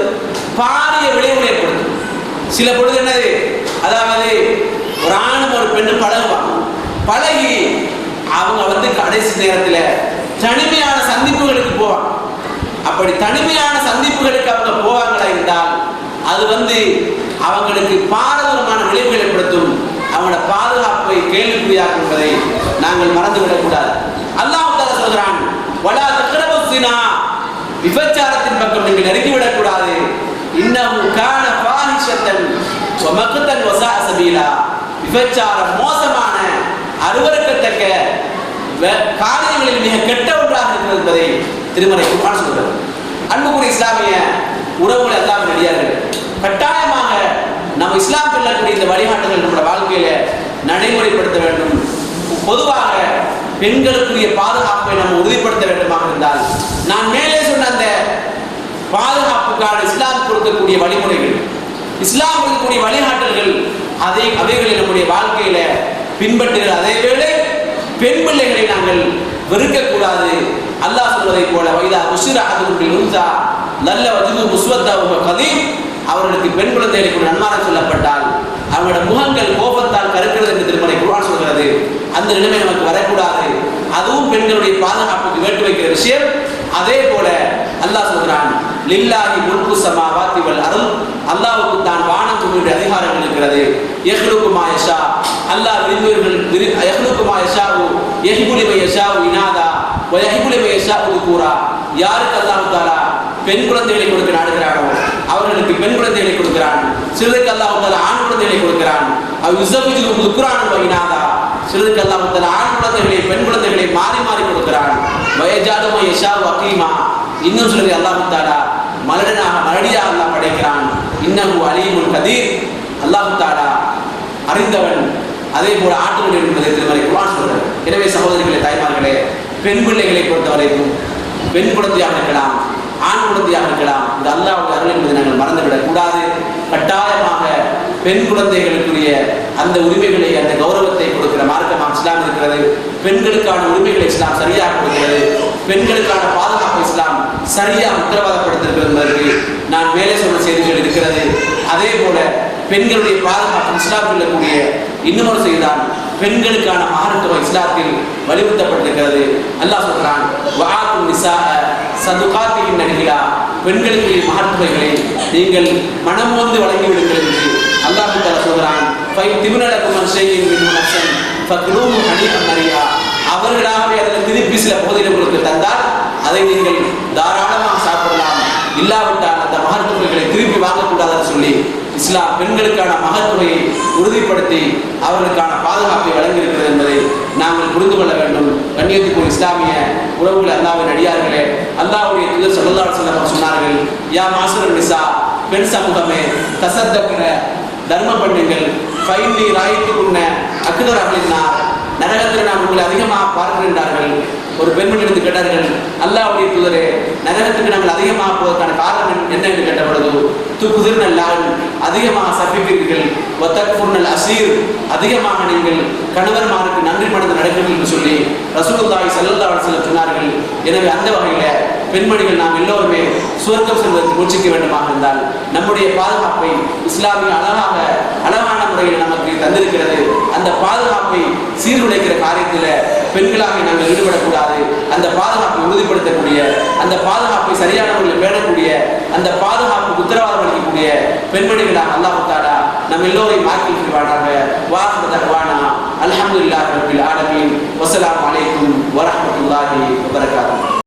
S3: பாரிய விளைவுகளை ஏற்படுத்தும். சில பொழுது என்னது, அதாவது ஒரு ஆணும் ஒரு பெண்ணும் பழகுவாங்க. பழகி அவங்க வந்து கடைசி நேரத்தில் தனிமையான சந்திப்புகளுக்கு போவாங்க. அப்படி தனிமையான சந்திப்புகளுக்கு அவங்க போவாங்களா இருந்தால் அது வந்து அவங்களுக்கு பாரதூரமான விளைவுகள் ஏற்படுத்தும். அவங்களோட பாதுகாப்பை கேள்விக்குறியாக்கும் என்பதை நாங்கள் மறந்துவிடக்கூடாது. அல்லாஹ் தஆலா சொல்கிறான், வலா தக்ரபுஸ் ஸினா, விபச்சாரத்தின் பக்கம் நீங்கள் நெருங்கிவிடக் கூடாது. இன்னஹு கான ஃபாஹிஷத்தன் வ மக்தன் வ ஸாஅ சபீலா. விபச்சாரம் மோசமான அருவருக்கத்தக்க காரியங்களில் மிக கெட்ட ஒன்றாக இருக்கிறது என்பதை திருமறை குர்ஆன் சொல்கிறது. அன்புக்குரிய இஸ்லாமிய உறவுகள் எல்லாம் நடிகார்கள், கட்டாயமாக நம்ம இஸ்லாம் சொல்லக்கூடிய இந்த வழிகாட்டுகள் நம்முடைய வாழ்க்கையில நடைமுறைப்படுத்த வேண்டும். பொதுவாக பெண்களுக்குரிய பாதுகாப்பை நம்ம உறுதிப்படுத்த வேண்டுமாக இருந்தால், நான் மேலே சொன்ன அந்த பாதுகாப்புக்கான இஸ்லாம் கொடுக்கக்கூடிய வழிமுறைகள், இஸ்லாம் கொடுக்கக்கூடிய வழிகாட்டல்கள், அவைகளை நம்முடைய வாழ்க்கையில பின்பற்றுகிற அதே வேளை பெண் பிள்ளைகளை நாங்கள் வெறுக்கக்கூடாது. அல்லாஹ் சொல்வதை போல வைதா உஸ்ரா அதுபில் உன்சா நல்ல வஜ்து முஸ்வத்தஹு கதீம், அவர்களுக்கு பெண் குழந்தைகளுக்கு நன்மாராயம் சொல்லப்பட்டால் அவங்களோட முகங்கள் கோபத்தால் கருக்கிறது என்று திருமறை குர்ஆன் சொல்கிறது. அந்த நிலைமை நமக்கு வரக்கூடாது. அதுவும் பெண்களுடைய பாதுகாப்புக்கு வேட்டு வைக்கிற விஷயம். அதே போல அல்லாஹ் சொல்கிறான், லில்லாஹி முல்கு ஸமாவாத்தி வல் அர்த், அல்லாஹ்வுக்கு தான் வானம் பூமியுடைய அதிகாரங்கள் இருக்கிறது. யஹ்லுகு மா யஷா, அல்லாஹ் விரும்புகிறவர்கள் யஹ்லுகு மா யஷாஉ யஹ்பு லிமன் யஷாஉ இனாதா வ யஹ்பு லிமன் யஷாஉ துகூரா. யாருக்கு அல்லாஹ் தஆலா பெண் குழந்தைகளை கொடுக்க நாடுகிறானோ அவர்களுக்கு பெண் குழந்தைகளை கொடுக்கிறான். சிலருக்கு அல்லாஹ் தஆலா ஆண் குழந்தைகளை கொடுக்கிறான். அவ் யுஸவ்விஜுஹு துக்ரான் வ இனாதா, சிலருக்கு அல்லாஹ் தஆலா ஆண் குழந்தைகளை பெண் குழந்தைகளை மாறி மாறி கொடுக்கிறான். வயஜாலு மா யஷாஉ அகீமா, இன்னும் சிலருக்கு அல்லாஹ் தஆலா அல்லாஹ் தஆலா அறிந்தவன், அதே போல ஆற்றல் என்பதை திருமறை குர்ஆன் சொல்கிறது. எனவே சகோதரிகளே, தாய்மார்களே, பெண் பிள்ளைகளை பொறுத்தவரைக்கும் பெண் குழந்தையாக இருக்கலாம், ஆண் குழந்தையாக இருக்கலாம், இந்த அல்லாஹ்வுடைய அருள் என்பதை நாங்கள் மறந்துவிடக் கூடாது. கட்டாயமாக பெண் குழந்தைகளுக்குரிய அந்த உரிமைகளை, அந்த கௌரவத்தை கொடுக்கிற மார்க்கமாக இஸ்லாம் இருக்கிறது. பெண்களுக்கான உரிமைகளை இஸ்லாம் சரியாக கொடுக்கிறது. பெண்களுக்கான பாதுகாப்பு இஸ்லாம் சரியாக உத்தரவாதப்படுத்திருக்கிறது என்பதற்கு நான் மேலே சொன்ன செய்திகள் இருக்கிறது. அதே போல பெண்களுடைய பாதுகாப்பு இஸ்லாம் சொல்லக்கூடிய இன்னொரு செய்திதான் பெண்களுக்கான மஹர் இஸ்லாத்தில் வலியுறுத்தப்பட்டிருக்கிறது. அல்லாஹ் சொல்றான், வஆத்துன் நிஸாஅ ஸதுகாத்திஹின்ன நிஹ்லா, பெண்களுக்கு மஹர் தொகைகளை நீங்கள் மனமோந்து வழங்கி விடுங்கள் என்று அல்லாஹ் தஆலா சொல்றான். ஃபைத்திபுனலக்கும் அன் ஷைஇன் மின்ஹு நஃப்ஸன் ஃபக்லூஹு ஹனீஅன் மரியா, அவர்களாகவே அதில் திருப்பி சில போதையை உங்களுக்கு தந்தால் அதை நீங்கள் தாராளமாக சாப்பிடலாம், இல்லாவிட்டால் அந்த மஹர் தொகைகளை திருப்பி வாங்கக்கூடாதுன்னு சொல்லி இஸ்லாம் பெண்களுக்கான மஹர் தொகையை உறுதிப்படுத்தி அவர்களுக்கான பாதுகாப்பை வழங்கியிருக்கிறது என்பதை நாங்கள் புரிந்து கொள்ள வேண்டும். கண்ணியத்துக்குரிய இஸ்லாமிய உறவுகளை, அல்லாஹ்வின் அடியார்களே, அல்லாஹ்வுடைய தூதர் ஸல்லல்லாஹு அலைஹி வஸல்லம் சொன்னார்கள், யா மாஸரன் நிஸா, பெண் சமூகமே, தஸத்தக்ன, தர்மம் பண்ணுங்கள், ஃபைன்னி ராயித்துகுன்ன அக்தர் அஹ்லின்னார், நரகத்தில் நான் உங்களை அதிகமாக பார்க்கின்றார்கள். ஒரு பெண்மணி எடுத்து கேட்டார்கள், அல்லாஹ்வுடைய தூதரே, நரகத்துக்கு நாங்கள் அதிகமாக போவதற்கான காரணம் என்ன என்று கேட்டபொழுது, துகுதிர்னல் லான், அதிகமாக சபிக்கிறீர்கள், வதக்ஃபுர்னல் அஸீர், அதிகமாக நீங்கள் கணவன்மாருக்கு நன்றி மறந்து நடக்கிறீர்கள் என்று சொல்லி ரசூலுல்லாஹி ஸல்லல்லாஹு அலைஹி வஸல்லம் சொன்னார்கள். எனவே அந்த வகையில் பெண்மணிகள் நாம் எல்லோருமே சுவர்க்கம் செல்வதற்கு முயற்சிக்க வேண்டுமாக இருந்தால் நம்முடைய பாதுகாப்பை இஸ்லாமிய அழகான முறையில் நமக்கு தந்திருக்கிறது. அந்த பாதுகாப்பை சீர்குலைக்கிற காரியத்தில் பெண்களாக நாங்கள் ஈடுபடக்கூடாது. அந்த பாதுகாப்பை உறுதிப்படுத்தக்கூடிய, அந்த பாதுகாப்பை சரியான முறையில் பேணக்கூடிய, அந்த பாதுகாப்புக்கு உத்தரவாதம் அளிக்கக்கூடிய பெண்மணிகளாக அல்லாஹ் தஆலா நம் எல்லோரையும் ஆக்கி வைப்பானாக.